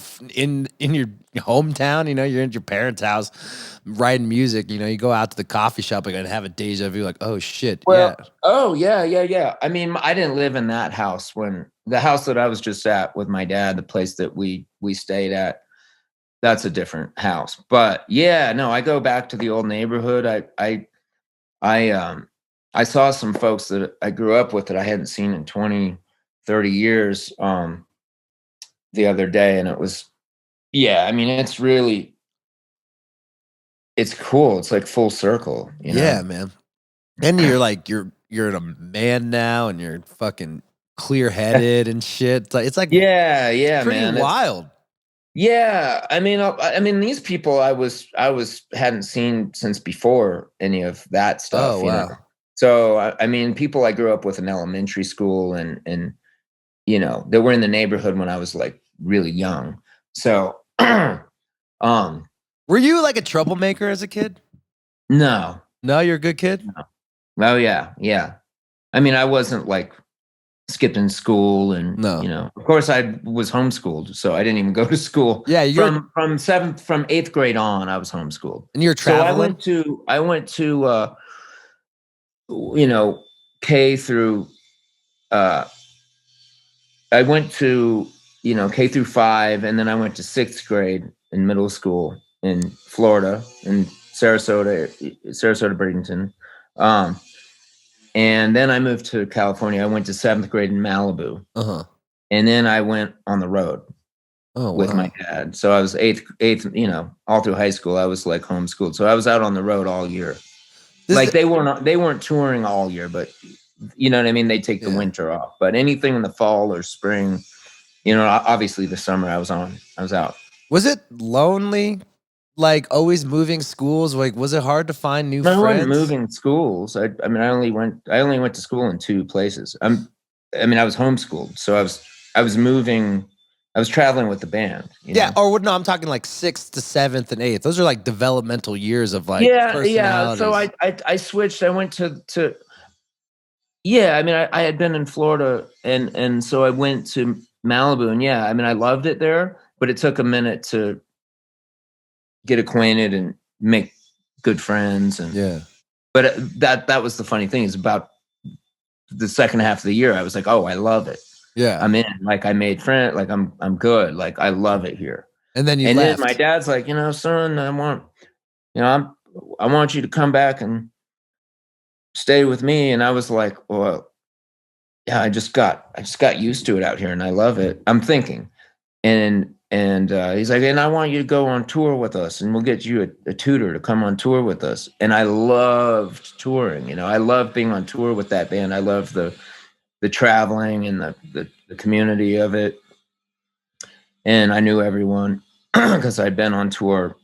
your hometown, you know, you're in your parents' house writing music, you know, you go out to the coffee shop and have a deja vu like, oh shit. Well, oh yeah. I mean, I didn't live in that house when the house that I was just at with my dad, the place that we stayed at, that's a different house. But yeah, no, I go back to the old neighborhood. I saw some folks that I grew up with that I hadn't seen in 20, 30 years the other day. And it was, yeah, I mean, it's cool. It's like full circle, you know? Yeah, man. And you're like, you're a man now and you're fucking clear-headed and shit. It's like yeah, it's pretty man. wild. Yeah, I mean, these people I hadn't seen since before any of that stuff. Oh, wow. You know? So I mean, people I grew up with in elementary school and you know, they were in the neighborhood when I was like really young. So, were you like a troublemaker as a kid? No, you're a good kid. No. Oh yeah. I mean, I wasn't like skipping school and you know, of course I was homeschooled, so I didn't even go to school. Yeah, from eighth grade on, I was homeschooled. And you're traveling. So I went to you know, K through I went to, you know, K through 5, and then I went to 6th grade in middle school in Florida, in Sarasota, Bradenton. And then I moved to California. I went to 7th grade in Malibu. And then I went on the road with my dad. So I was eighth, all through high school, I was like homeschooled. So I was out on the road all year. They weren't touring all year, but you know what I mean? They take the winter off, but anything in the fall or spring, obviously the summer I was out. Was it lonely? Like always moving schools? Like, was it hard to find new friends? I wasn't moving schools. I only went to school in 2 places. I was homeschooled. So I was moving. I was traveling with the band. I'm talking like 6th to 7th and 8th. Those are like developmental years of like personalities. So I switched. I went to I had been in Florida and so I went to Malibu and I loved it there, but it took a minute to get acquainted and make good friends but that was the funny thing is about the second half of the year I was like, oh, I love it. I'm in. Like I made friends. Like I'm good. Like I love it here. And then then my dad's like, son, I want you to come back and stay with me. And I was like, well, yeah, I just got used to it out here, and I love it. I'm thinking, and he's like, and I want you to go on tour with us, and we'll get you a tutor to come on tour with us. And I loved touring. I loved being on tour with that band. I loved the traveling and the community of it. And I knew everyone because I'd been on tour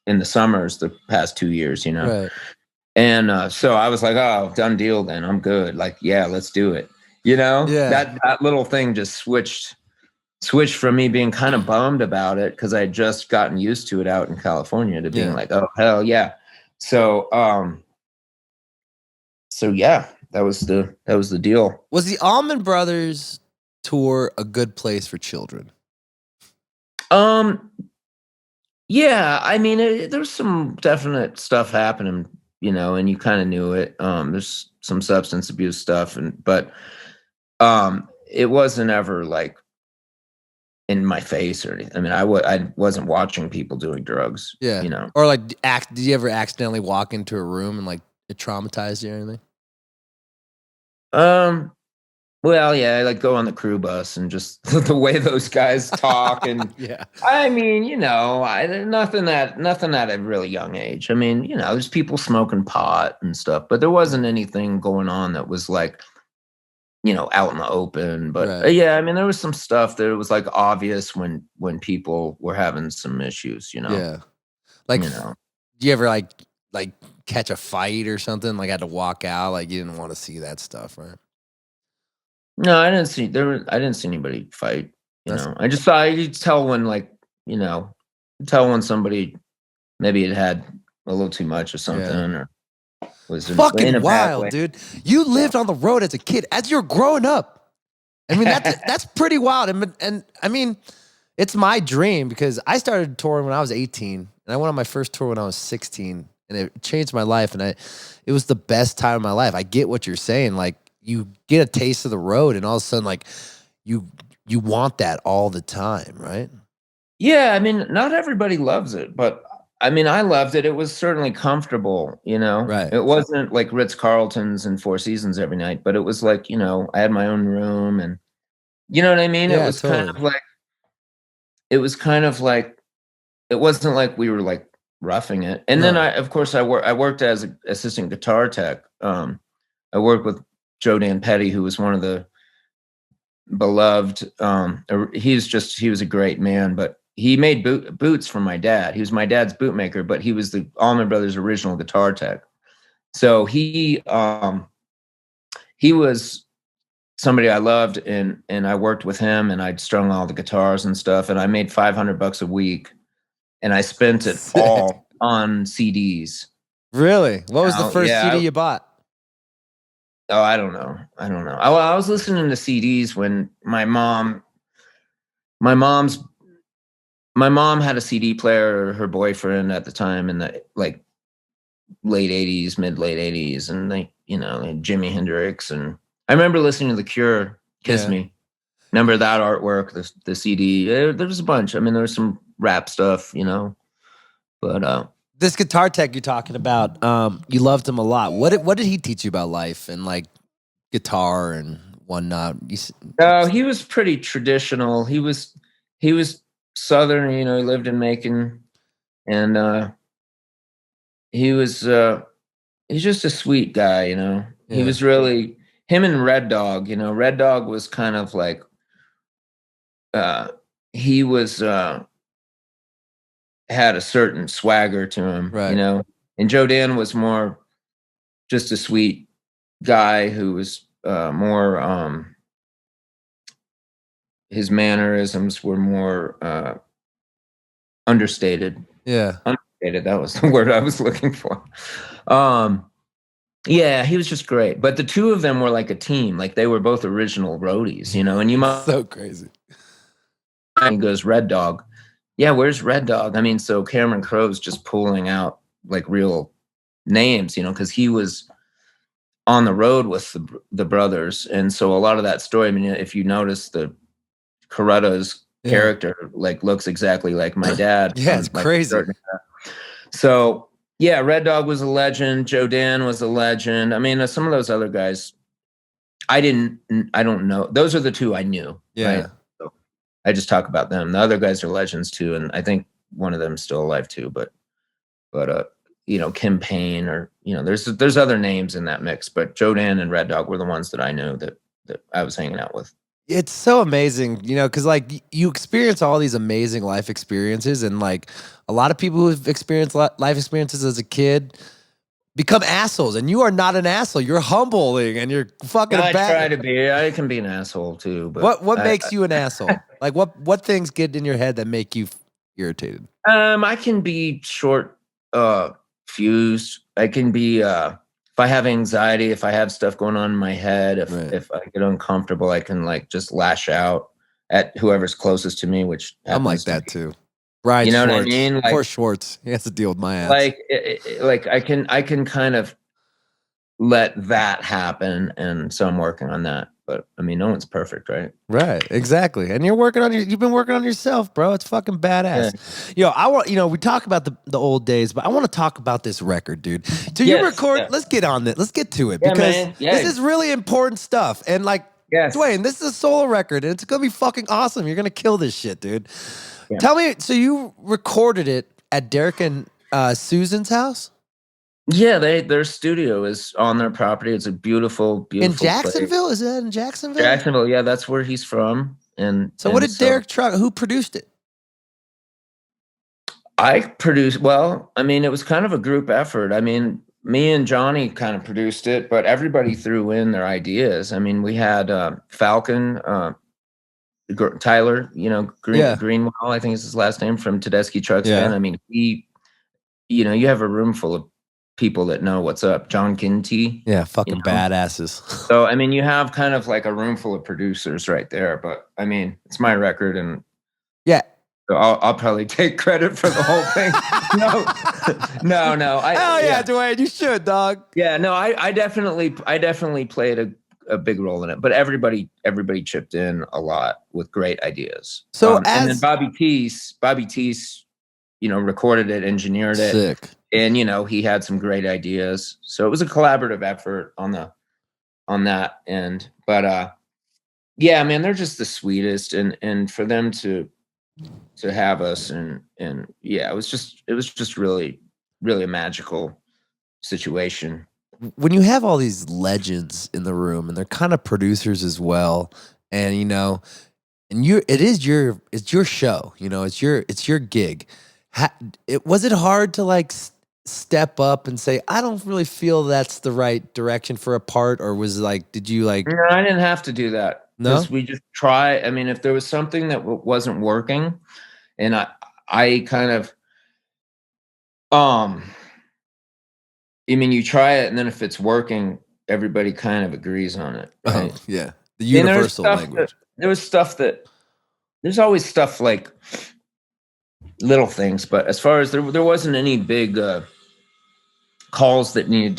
in the summers the past 2 years, Right. And so I was like, oh, done deal then. I'm good. Like, yeah, let's do it. That little thing just switched from me being kind of bummed about it because I had just gotten used to it out in California to being like, oh, hell yeah. So yeah. That was the deal. Was the Allman Brothers tour a good place for children? Yeah. There's some definite stuff happening, and you kind of knew it. There's some substance abuse stuff, but it wasn't ever like in my face or anything. I wasn't watching people doing drugs. Yeah. Or like, did you ever accidentally walk into a room and like it traumatized you or anything? Well, yeah, I like go on the crew bus and just the way those guys talk and nothing at a really young age. There's people smoking pot and stuff, but there wasn't anything going on that was like, out in the open. But there was some stuff that it was like obvious when people were having some issues, Yeah. Like, do you ever like catch a fight or something? Like had to walk out, like you didn't want to see that stuff, right? No, I didn't see anybody fight. I just thought you could tell when when somebody maybe it had a little too much or something or was fucking wild, dude. You lived on the road as a kid, as you're growing up. That's pretty wild. And it's my dream because I started touring when I was 18 and I went on my first tour when I was 16. And it changed my life, and it was the best time of my life. I get what you're saying. Like, you get a taste of the road, and all of a sudden, like, you want that all the time, right? Yeah, not everybody loves it, but I loved it. It was certainly comfortable, Right. It wasn't like Ritz-Carltons and Four Seasons every night, but it was like, I had my own room, and you know what I mean? Yeah, it was totally. It wasn't like we were like roughing it. And then I worked as an assistant guitar tech. I worked with Joe Dan Petty, who was one of the beloved. He was a great man, but he made boots for my dad. He was my dad's bootmaker, but he was the Allman Brothers' original guitar tech. So he was somebody I loved, and I worked with him, and I'd strung all the guitars and stuff, and I made $500 a week. And I spent it all on CDs. Really? What was the first CD you bought? Oh, I don't know. I was listening to CDs when my mom had a CD player, her boyfriend at the time in the like late 80s, mid-late 80s. And they had Jimi Hendrix. And I remember listening to The Cure, Kiss Me. Remember that artwork, the CD. There was a bunch. There was some rap stuff, but This guitar tech you're talking about, you loved him a lot. What did he teach you about life and like guitar and whatnot? He was pretty traditional. He was Southern, you know, he lived in Macon, and he's just a sweet guy, you know. Yeah. He was really him and Red Dog, you know. Red Dog was kind of like he was had a certain swagger to him, right. You know. And Joe Dan was more just a sweet guy who was more his mannerisms were more understated. Yeah. Understated, that was the word I was looking for. Yeah, he was just great. But the two of them were like a team. Like they were both original roadies, you know, and you might so crazy. And goes Red Dog. Yeah, where's Red Dog? I mean, so Cameron Crowe's just pulling out like real names, you know, because he was on the road with the brothers. And so a lot of that story, I mean, if you notice the Coretta's character like looks exactly like my dad. Yeah, it's like crazy. So yeah, Red Dog was a legend. Joe Dan was a legend. I mean, some of those other guys, I don't know. Those are the two I knew. Yeah. Right? So I just talk about them. The other guys are legends too. And I think one of them is still alive too, but you know, Kim Payne or, you know, there's other names in that mix, but Joe Dan and Red Dog were the ones that I knew that I was hanging out with. It's so amazing, you know, because like you experience all these amazing life experiences, and like a lot of people who've experienced life experiences as a kid become assholes, and you are not an asshole. You're humbling, and you're fucking. I try to be. I can be an asshole too. But what makes you an asshole? Like what things get in your head that make you irritated? I can be short fused. I can be. If I have anxiety, if I have stuff going on in my head, if I get uncomfortable, I can like just lash out at whoever's closest to me, which I'm like that too. Right. You know Schwartz. what I mean? Like, poor Schwartz. He has to deal with my ass. Like I can kind of let that happen. And so I'm working on that. But I mean, no one's perfect, right? Right, exactly. And you've been working on yourself, bro. It's fucking badass. Yeah. We talk about the old days, but I want to talk about this record, dude. So you record, let's get on it. Let's get to it because this is really important stuff. And like, Duane, this is a solo record and it's going to be fucking awesome. You're going to kill this shit, dude. Yeah. Tell me, so you recorded it at Derek and Susan's house? Yeah, their studio is on their property. It's a beautiful, beautiful in Jacksonville. Place. Is that in Jacksonville? Jacksonville, yeah, that's where he's from. And so, what did Derek try? Who produced it? I produced. Well, I mean, it was kind of a group effort. I mean, me and Johnny kind of produced it, but everybody threw in their ideas. I mean, we had Falcon, Tyler, you know, Greenwell, I think is his last name, from Tedeschi Trucks Band. I mean, you know, you have a room full of people that know what's up. John Ginty. Yeah, fucking badasses. So, I mean, you have kind of like a room full of producers right there. But, I mean, it's my record. And yeah, so I'll probably take credit for the whole thing. No. Hell yeah, Duane, you should, dog. Yeah, no, I definitely played a big role in it. But everybody chipped in a lot with great ideas. So and then Bobby Teese, you know, recorded it, engineered it. Sick. And, you know, he had some great ideas. So it was a collaborative effort on that end. But yeah, man, they're just the sweetest. And for them to have us and yeah, it was just really, really a magical situation. When you have all these legends in the room and they're kind of producers as well, and you know, and it's your show, you know, it's your gig. Was it hard to like step up and say, I don't really feel that's the right direction for a part, or was it like, did you like? No, I didn't have to do that. No, we just try. I mean, if there was something that wasn't working, and I kind of, I mean, you try it, and then if it's working, everybody kind of agrees on it. Right? Oh, yeah, the universal language. There's always stuff like little things, but as far as there wasn't any big calls that needed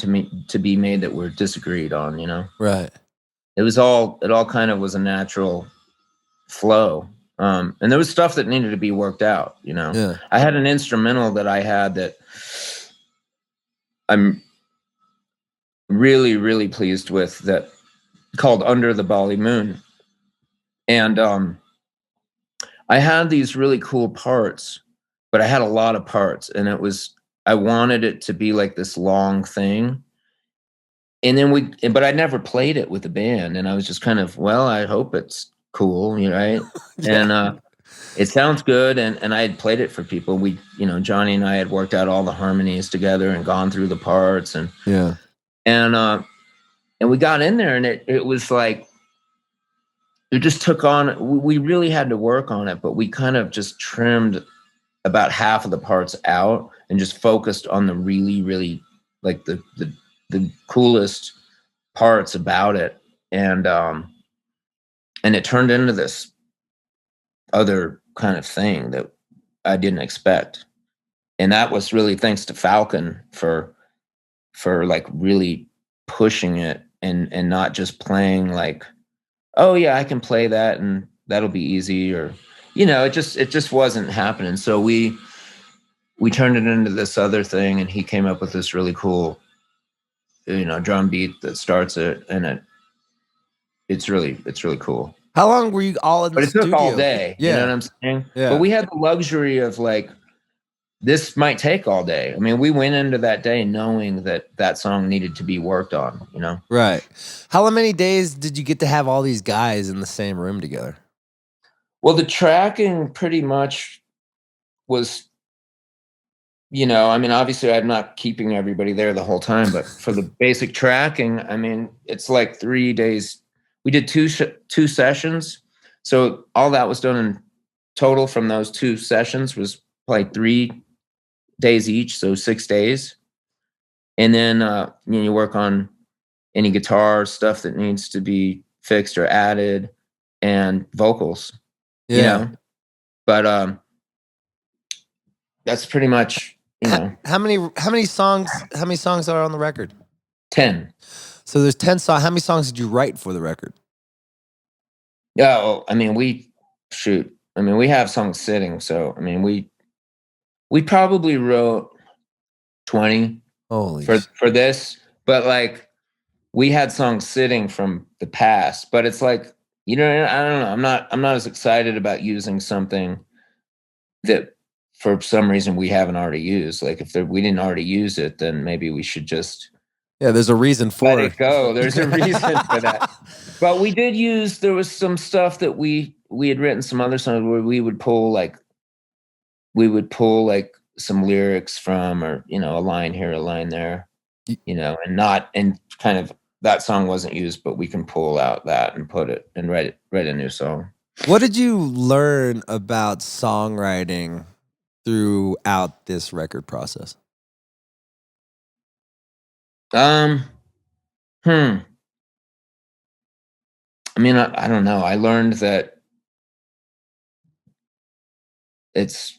to be made that were disagreed on, you know. Right. It all kind of was a natural flow. And there was stuff that needed to be worked out, you know. Yeah. I had an instrumental that I had that I'm really, really pleased with, that called Under the Bali Moon. And I had these really cool parts, but I had a lot of parts, and I wanted it to be like this long thing. And then but I never played it with the band, and I was just kind of, well, I hope it's cool, you know, right? Yeah. And it sounds good, and I had played it for people. We, you know, Johnny and I had worked out all the harmonies together and gone through the parts, and we got in there, and it was like, it just took on. We really had to work on it, but we kind of just trimmed about half of the parts out and just focused on the really, really like the coolest parts about it, and it turned into this other kind of thing that I didn't expect. And that was really thanks to Falcon for like really pushing it and not just playing like, oh yeah, I can play that and that'll be easy, or, you know, it just wasn't happening. So we turned it into this other thing, and he came up with this really cool, you know, drum beat that starts it, and it's really cool. How long were you all in the studio? But it took all day. Yeah. You know what I'm saying? Yeah. But we had the luxury of like, this might take all day. I mean, we went into that day knowing that song needed to be worked on, you know? Right. How many days did you get to have all these guys in the same room together? Well, the tracking pretty much was, you know, I mean, obviously I'm not keeping everybody there the whole time, but for the basic tracking, I mean, it's like 3 days. We did two sessions. So all that was done in total from those 2 sessions was like 3 days each. So 6 days. And then, you know, you work on any guitar stuff that needs to be fixed or added, and vocals, you know, but, that's pretty much, you know. How many songs are on the record? 10. So there's 10 songs. How many songs did you write for the record? Yeah, well, I mean, we have songs sitting. So, I mean, we probably wrote 20 for this, but like we had songs sitting from the past, but it's like, you know, I don't know. I'm not as excited about using something that for some reason we haven't already used. Like if we didn't already use it, then maybe we should just, there's a reason for let it go. There's a reason for that. But we did use, there was some stuff that we had written some other songs where we would pull like some lyrics from, or, you know, a line here, a line there, you know, and kind of that song wasn't used, but we can pull out that and put it and write a new song. What did you learn about songwriting throughout this record process? I mean, I don't know. I learned that it's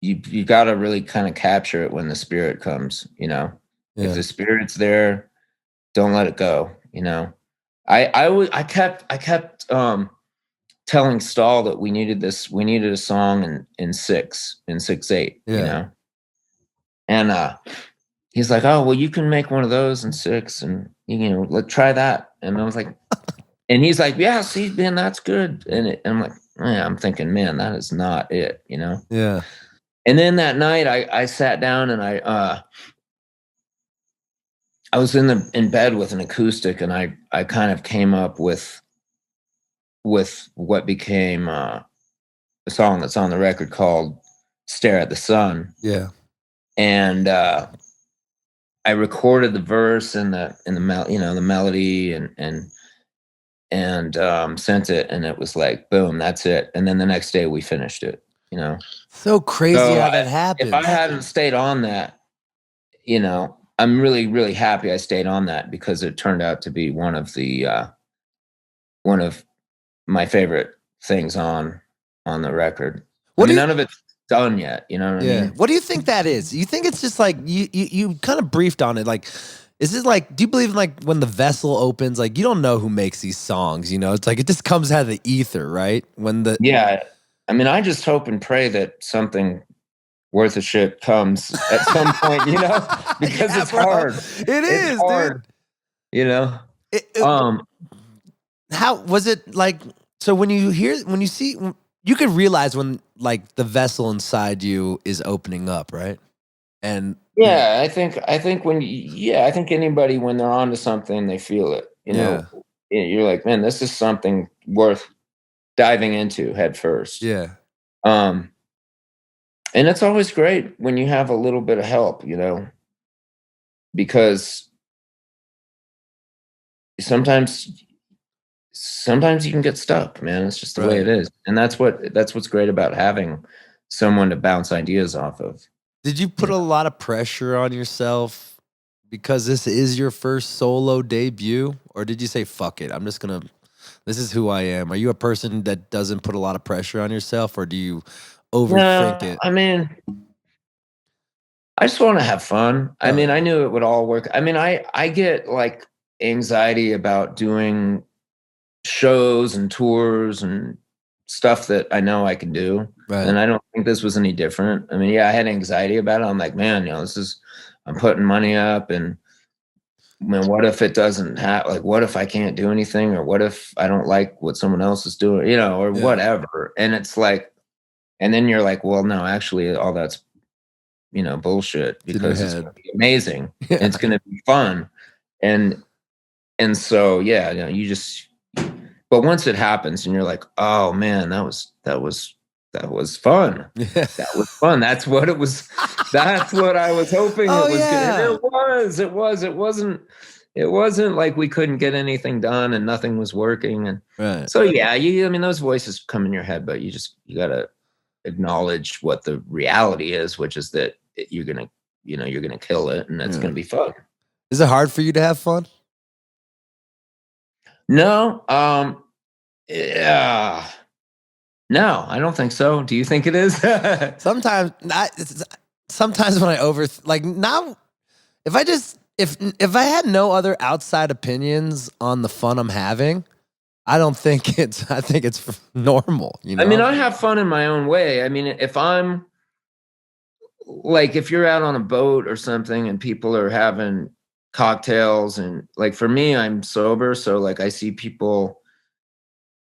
you got to really kind of capture it when the spirit comes, you know. If the spirit's there, don't let it go, you know. I kept telling Stahl that we needed a song in 6/8, you know. And he's like, "Oh, well, you can make one of those in 6, and you know, let's try that." And I was like, and he's like, "Yeah, see, man, that's good." And I'm like, yeah, I'm thinking, man, that is not it, you know? Yeah. And then that night I sat down and I was in bed with an acoustic, and I kind of came up with what became a song that's on the record called "Stare at the Sun." Yeah. And I recorded the verse and the melody and sent it, and it was like, boom, that's it. And then the next day we finished it, you know. So crazy how that happened. If I hadn't stayed on that, you know, I'm really, really happy I stayed on that, because it turned out to be one of my favorite things on the record. None of it's done yet, you know what I mean? What do you think that is? You think it's just like you kind of briefed on it, like Is it like, do you believe in like when the vessel opens, like you don't know who makes these songs, you know? It's like it just comes out of the ether, right? Yeah. I mean, I just hope and pray that something worth a shit comes at some point, you know? Because it's hard. It's hard, dude. You know? How was it like? So when you see, you could realize when like the vessel inside you is opening up, right? And yeah, I think I think anybody when they're onto something, they feel it. You know, you're like, man, this is something worth diving into head first. Yeah. And it's always great when you have a little bit of help, you know, because sometimes you can get stuck, man. It's just the way it is. And that's what's great about having someone to bounce ideas off of. Did you put a lot of pressure on yourself because this is your first solo debut? Or did you say, fuck it, this is who I am? Are you a person that doesn't put a lot of pressure on yourself, or do you overthink it? I mean, I just want to have fun. I mean, I knew it would all work. I mean, I get like anxiety about doing shows and tours and stuff that I know I can do. Right. And I don't think this was any different. I mean, yeah, I had anxiety about it. I'm like, man, you know, I'm putting money up, and man, what if it doesn't what if I can't do anything, or what if I don't like what someone else is doing, you know, or whatever. And it's like, and then you're like, well, no, actually all that's, you know, bullshit, because it's going to be amazing. It's going to be fun. And so, yeah, you know, but once it happens and you're like, oh man, that was fun. That was fun. That's what it was. That's what I was hoping it was good. It wasn't like we couldn't get anything done and nothing was working. And so, yeah, I mean, those voices come in your head, but you got to acknowledge what the reality is, which is that you're going to kill it, and it's going to be fun. Is it hard for you to have fun? No. Yeah. No, I don't think so. Do you think it is? Sometimes when if I had no other outside opinions on the fun I'm having, I think it's normal, you know? I mean, I have fun in my own way. I mean, if you're out on a boat or something and people are having cocktails, and like, for me, I'm sober. So like, I see people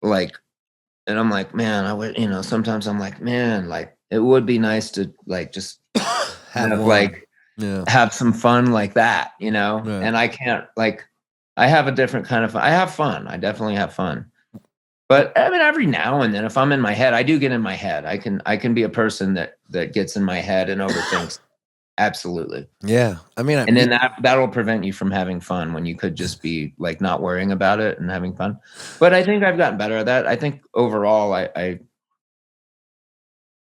like, and I'm like, man, I would, you know, sometimes I'm like, man, like it would be nice to like, just have some fun like that, you know? Right. And I can't, like, I have a different kind of fun. I have fun. I definitely have fun. But I mean, every now and then, if I'm in my head, I do get in my head. I can be a person that gets in my head and overthinks. Absolutely. Yeah. I mean, and then that'll prevent you from having fun when you could just be like not worrying about it and having fun. But I think I've gotten better at that. I think overall I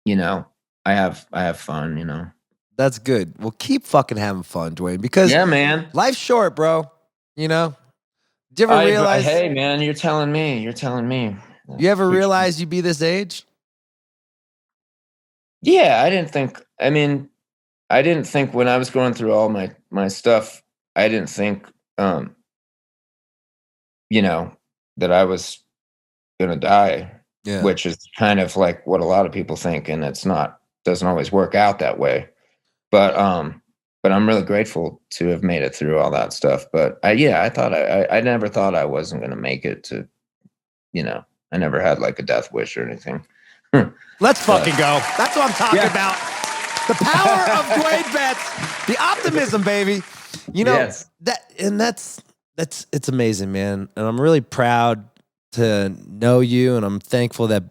you know, I have fun, you know. That's good. Well, keep fucking having fun, Duane, because yeah, man, life's short, bro. You know? Do you ever realize? Hey, man, you're telling me. You ever realize you'd be this age? Yeah, I didn't think when I was going through all my stuff, I didn't think, you know, that I was going to die, which is kind of like what a lot of people think. And doesn't always work out that way. But I'm really grateful to have made it through all that stuff. But I never thought I wasn't going to make it to, you know, I never had like a death wish or anything. Let's fucking go. That's what I'm talking about. The power of Duane Betts, the optimism, baby. You know, it's amazing, man. And I'm really proud to know you, and I'm thankful that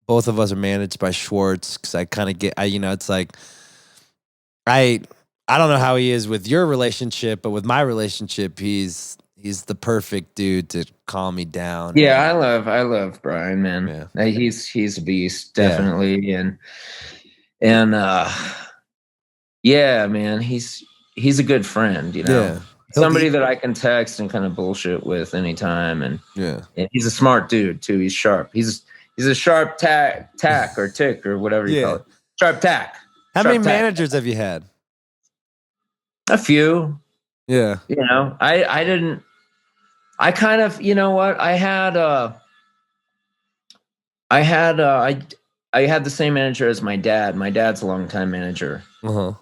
both of us are managed by Schwartz, because I kind of it's like, I don't know how he is with your relationship, but with my relationship, he's the perfect dude to calm me down. Yeah, I love Brian, man. Yeah. He's a beast, definitely. Yeah. And yeah, man, he's a good friend, you know. Yeah. Somebody that I can text and kind of bullshit with anytime, and he's a smart dude too. He's sharp. He's a sharp tack or tick or whatever you call it. Sharp tack. How many managers have you had? A few. Yeah. You know, I didn't. I kind of, you know what? I had the same manager as my dad. My dad's a longtime manager. Uh-huh.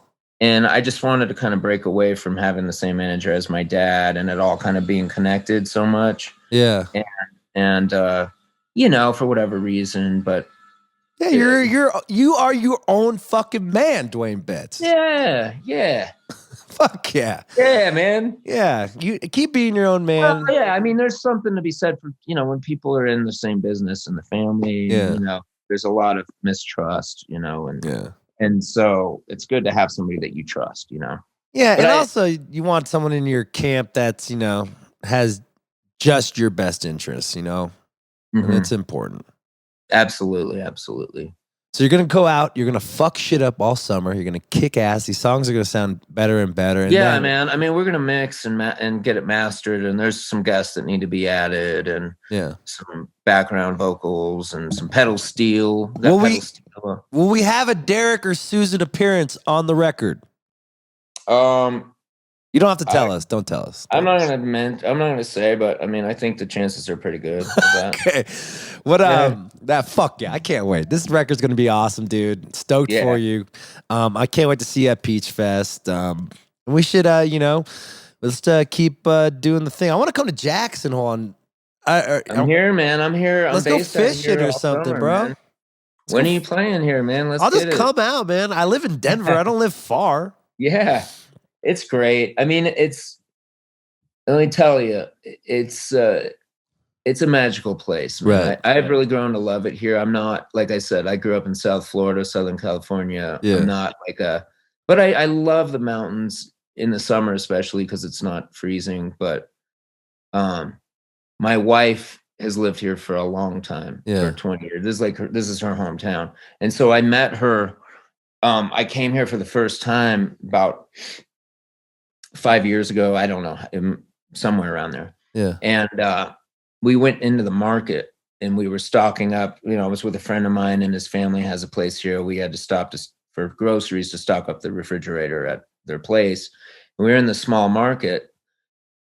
And I just wanted to kind of break away from having the same manager as my dad and it all kind of being connected so much. Yeah. And you know, for whatever reason, but yeah, you are your own fucking man, Duane Betts. Yeah. Fuck yeah. Yeah, man. Yeah. You keep being your own man. Well, yeah, I mean, there's something to be said for, you know, when people are in the same business and the family, Yeah. you know, there's a lot of mistrust, you know, and Yeah. and so it's good to have somebody that you trust, you know. Yeah, But and also you want someone in your camp that's, you know, has just your best interests, you know? And it's important. Absolutely. So you're going to go out, you're going to fuck shit up all summer, you're going to kick ass, these songs are going to sound better and better. And yeah, man. I mean, we're going to mix and get it mastered, and there's some guests that need to be added and some background vocals and some pedal steel. Will we have a Derek or Susan appearance on the record? You don't have to tell us. Don't tell us. I'm not gonna say, but I mean, I think the chances are pretty good of that. Okay. Fuck yeah, I can't wait. This record's gonna be awesome, dude. Stoked for you. I can't wait to see you at Peach Fest. We should you know, let's keep doing the thing. I want to come to Jackson Hole. I'm here, man. I'm here. Let's go fishing or something, summer, bro. Man. When are you playing here, man? I'll just come out, man. I live in Denver. I don't live far. Yeah. It's great. I mean, let me tell you, it's a magical place. Man. Right. I've really grown to love it here. I'm not, like I said, I grew up in South Florida, Southern California. Yeah. I'm not but I love the mountains in the summer, especially because it's not freezing. But my wife has lived here for a long time, for 20 years. This is her hometown. And so I met her. I came here for the first time about 5 years ago. I don't know, somewhere around there. Yeah. And we went into the market and we were stocking up. You know, I was with a friend of mine and his family has a place here. We had to stop for groceries to stock up the refrigerator at their place. And we were in the small market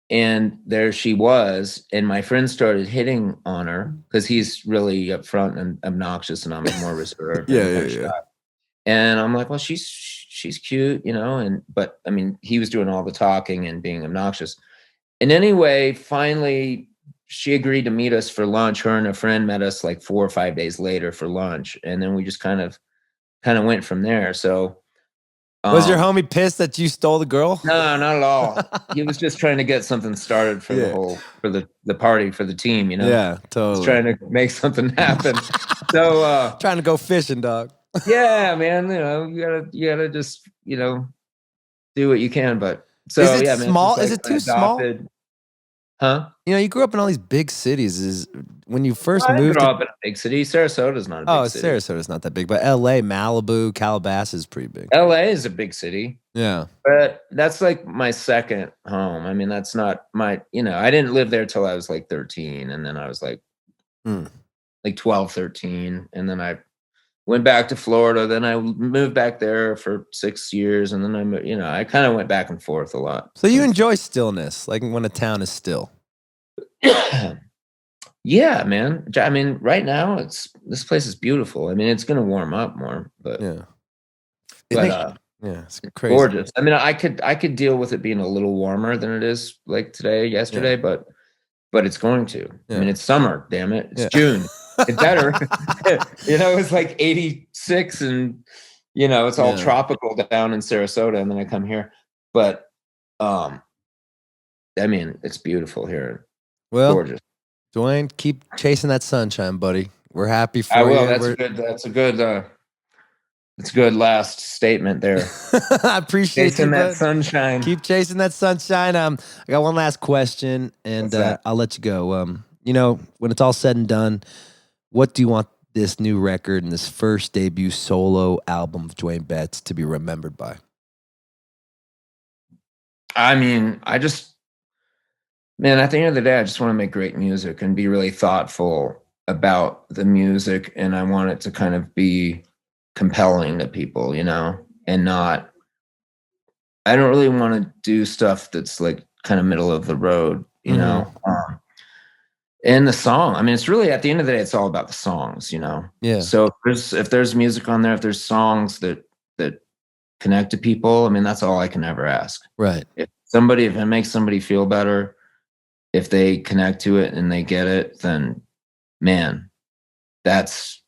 and there she was. And my friend started hitting on her because he's really upfront and obnoxious and I'm more reserved. Yeah. And I'm like, well, she's cute, you know, but I mean, he was doing all the talking and being obnoxious. And anyway, finally, she agreed to meet us for lunch. Her and a friend met us like 4 or 5 days later for lunch, and then we just kind of went from there. So, was your homie pissed that you stole the girl? No, not at all. He was just trying to get something started for the party for the team, you know. Yeah, totally. He's trying to make something happen. So, trying to go fishing, dog. Yeah, man, you know, you gotta just, you know, do what you can. But so is it yeah, man, small? Is it too small? Huh? You know, you grew up in all these big cities. Is when you first moved? I grew up in a big city. Sarasota's not a big city. Sarasota's not that big, but L.A., Malibu, Calabasas is pretty big. L.A. is a big city. Yeah, but that's like my second home. I mean, that's not my. You know, I didn't live there till I was like 13, and then I was like, like 12, 13, and then I went back to Florida. Then I moved back there for 6 years, and then I kind of went back and forth a lot. So you enjoy stillness, like when a town is still. Yeah, man. I mean, right now this place is beautiful. I mean, it's gonna warm up more, but it's crazy. Gorgeous. I mean, I could deal with it being a little warmer than it is like yesterday, but it's going to. Yeah. I mean, it's summer. Damn it, it's June. It's better. You know, it's like 86 and, you know, it's all tropical down in Sarasota. And then I come here, but, I mean, it's beautiful here. Well, gorgeous. Duane, keep chasing that sunshine, buddy. We're happy for you. I will. That's a good last statement there. I appreciate chasing that sunshine. Keep chasing that sunshine. I got one last question and I'll let you go. You know, when it's all said and done, what do you want this new record and this first debut solo album of Duane Betts to be remembered by? I mean, at the end of the day, I just want to make great music and be really thoughtful about the music. And I want it to kind of be compelling to people, you know, and not, I don't really want to do stuff that's like kind of middle of the road, you know. And the song, I mean, it's really at the end of the day, it's all about the songs, you know. Yeah. So if there's music on there, if there's songs that connect to people, I mean, that's all I can ever ask. Right. If it makes somebody feel better, if they connect to it and they get it, then man, that's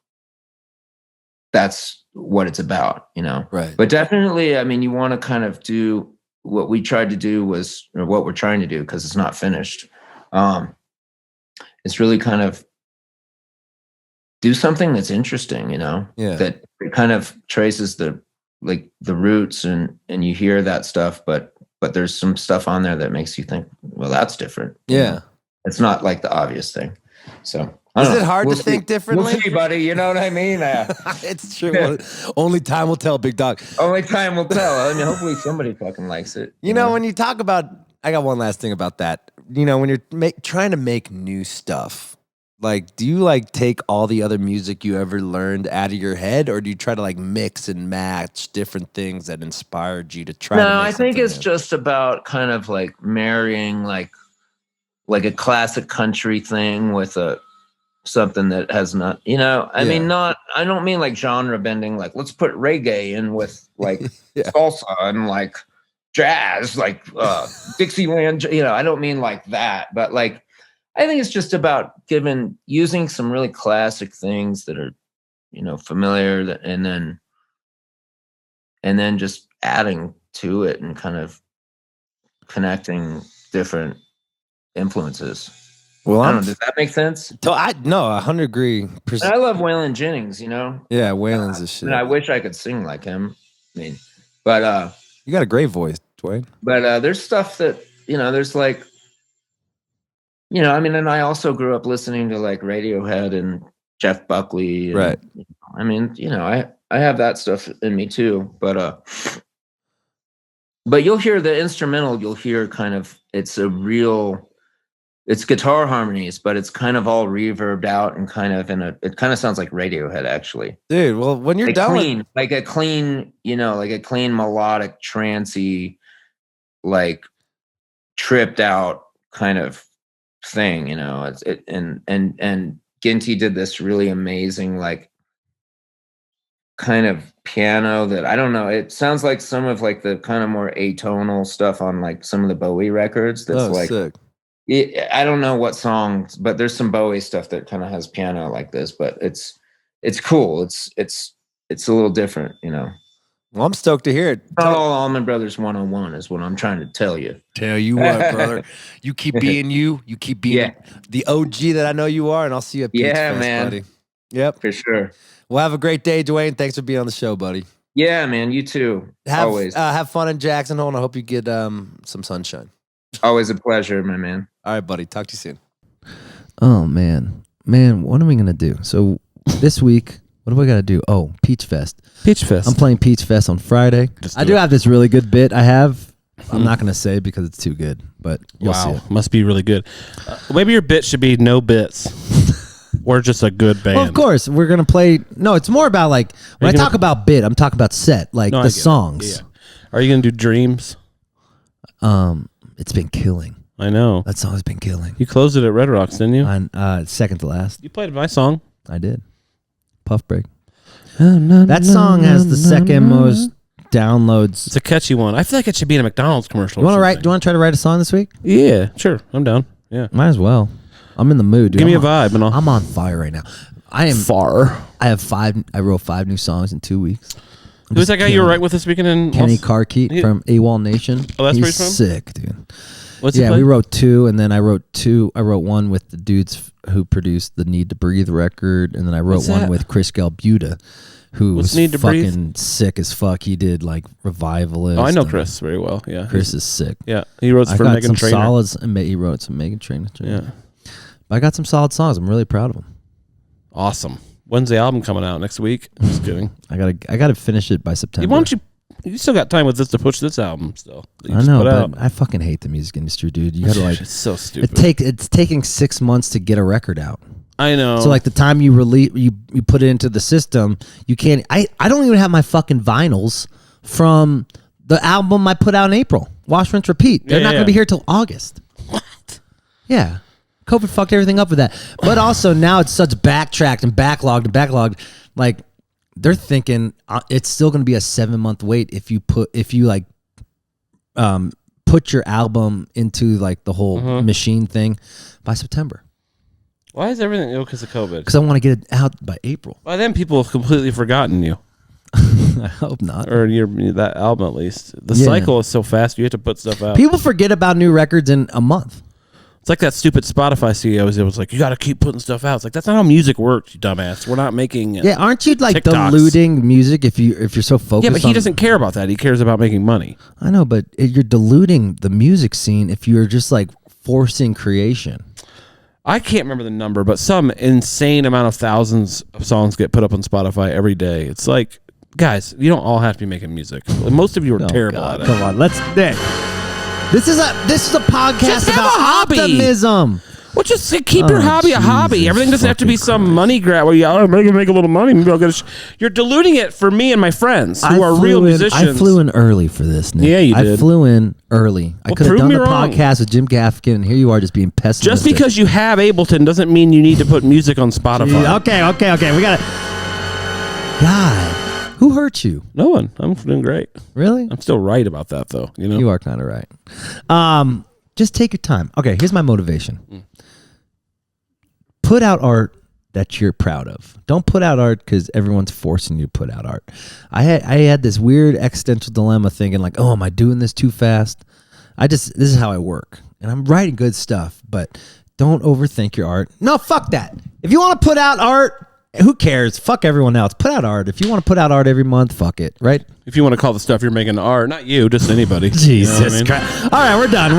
what it's about, you know. Right. But definitely, I mean, you want to kind of do what we tried to do or what we're trying to do, because it's not finished. It's really kind of do something that's interesting, you know, that kind of traces the roots and you hear that stuff, but there's some stuff on there that makes you think, well, that's different. Yeah. know? It's not like the obvious thing. So is it hard to think differently? We'll see, buddy. You know what I mean? It's true. Well, only time will tell, big dog. Only time will tell. I mean, hopefully somebody fucking likes it. You know, when you talk about, I got one last thing about that. You know, when you're trying to make new stuff, like, do you like take all the other music you ever learned out of your head, or do you try to like mix and match different things that inspired you to try? No, I think it's just about kind of like marrying like a classic country thing with something that has not, you know, I mean, I don't mean like genre bending, like let's put reggae in with like salsa and like jazz, like Dixieland, you know, I don't mean like that, but like, I think it's just about using some really classic things that are, you know, familiar, and then just adding to it and kind of connecting different influences. Well, I don't know, does that make sense? No, 100 agree. I love Waylon Jennings, you know? Yeah, Waylon's a shit. And I wish I could sing like him. I mean, but you got a great voice, Duane. But there's stuff that, you know, there's like, you know, I mean, and I also grew up listening to like Radiohead and Jeff Buckley. And, right. I mean, you know, I have that stuff in me too, but you'll hear the instrumental, you'll hear kind of, it's guitar harmonies, but it's kind of all reverbed out and kind of it kind of sounds like Radiohead actually. Dude, well, when you're done like a clean, you know, like a clean melodic trancy, like tripped out kind of thing, you know, and Ginty did this really amazing, like kind of piano that I don't know. It sounds like some of like the kind of more atonal stuff on like some of the Bowie records. That's sick. I don't know what songs, but there's some Bowie stuff that kind of has piano like this, but it's cool. It's a little different, you know. Well, I'm stoked to hear it. Not all Allman Brothers 101 is what I'm trying to tell you. Tell you what, brother. You keep being you. You keep being the OG that I know you are, and I'll see you at Peach Fest, man. buddy. Yep. For sure. Well, have a great day, Duane. Thanks for being on the show, buddy. Yeah, man. You too. Always. Have fun in Jackson Hole, and I hope you get some sunshine. Always a pleasure, my man. All right, buddy. Talk to you soon. Oh, man. What are we going to do? So this week, what do we got to do? Oh, Peach Fest. Peach Fest. I'm playing Peach Fest on Friday. I do have this really good bit. I'm not going to say because it's too good, but you'll see it. Must be really good. Maybe your bit should be no bits. Or just a good band. Well, of course, we're going to play. No, it's more about like, when I talk about bit, I'm talking about set, like the songs. Yeah. Are you going to do Dreams? It's been killing. I know. That song's been killing. You closed it at Red Rocks, didn't you? Second to last. You played my song. I did. Puff Break. That song has the second most downloads. It's a catchy one. I feel like it should be in a McDonald's commercial. Do you want to try to write a song this week? Yeah, sure. I'm down. Yeah. Might as well. I'm in the mood, dude. Give me a vibe and I'm on fire right now. I wrote 5 new songs in 2 weeks. Who's that guy you were right with this weekend in Kenny Carkeet from AWOL Nation. Oh, that's where he's from? Sick, dude. What's he play? We wrote 2, and then I wrote one with the dudes who produced the Need to Breathe record, and then I wrote one with Chris Galbuta, who was fucking sick as fuck. He did like Revivalist. Oh, I know Chris very well. Yeah, Chris is sick. Yeah, he wrote for Meghan Trainor. Solids, and he wrote some Meghan Trainor. Yeah, but I got some solid songs. I'm really proud of them. Awesome. When's the album coming out? Next week? Just kidding. I gotta finish it by September. Why don't you still got time with this to push this album still. I know, but I fucking hate the music industry, dude. You gotta like it's so stupid. It's taking 6 months to get a record out. I know. So like the time you release, you put it into the system, you can't. I don't even have my fucking vinyls from The album I put out in April, Wash, Rinse, Repeat. They're not going to be here till August. What? Yeah. COVID fucked everything up with that. But also now it's such backtracked and backlogged. Like they're thinking it's still going to be a 7-month wait if you put your album into like the whole machine thing by September. Why is everything ill because of COVID? Because I want to get it out by April. By then, people have completely forgotten you. I hope not. Or that album, at least. The cycle is so fast, you have to put stuff out. People forget about new records in a month. It's like that stupid Spotify CEO. It was like, you got to keep putting stuff out. It's like, that's not how music works, you dumbass. We're not making aren't you like TikToks. diluting music if you're so focused? Yeah, but he doesn't care about that. He cares about making money. I know, but you're diluting the music scene if you're just like forcing creation. I can't remember the number, but some insane amount of thousands of songs get put up on Spotify every day. It's like, guys, you don't all have to be making music. Most of you are terrible at it. Come on, This is a podcast Just have about a hobby. optimism. Well, just keep your hobby a hobby. Everything doesn't have to be some money grab where I'm going to make a little money. Maybe I'll get you're diluting it for me and my friends who are real musicians. I flew in early for this, Nick. Yeah, you did. I flew in early. I could have done the podcast with Jim Gaffigan, and here you are just being pessimistic. Just because you have Ableton doesn't mean you need to put music on Spotify. Okay. We got to... God, who hurt you? No one. I'm doing great. Really? I'm still right about that, though. You know, you are kind of right. Just take your time. Okay, here's my motivation. Put out art that you're proud of. Don't put out art because everyone's forcing you to put out art. I had this weird existential dilemma thinking like, oh, am I doing this too fast? This is how I work. And I'm writing good stuff, but don't overthink your art. No, fuck that. If you want to put out art, who cares? Fuck everyone else. Put out art. If you want to put out art every month, fuck it, right? If you want to call the stuff you're making art, not you, just anybody. Jesus Christ. All right, we're done.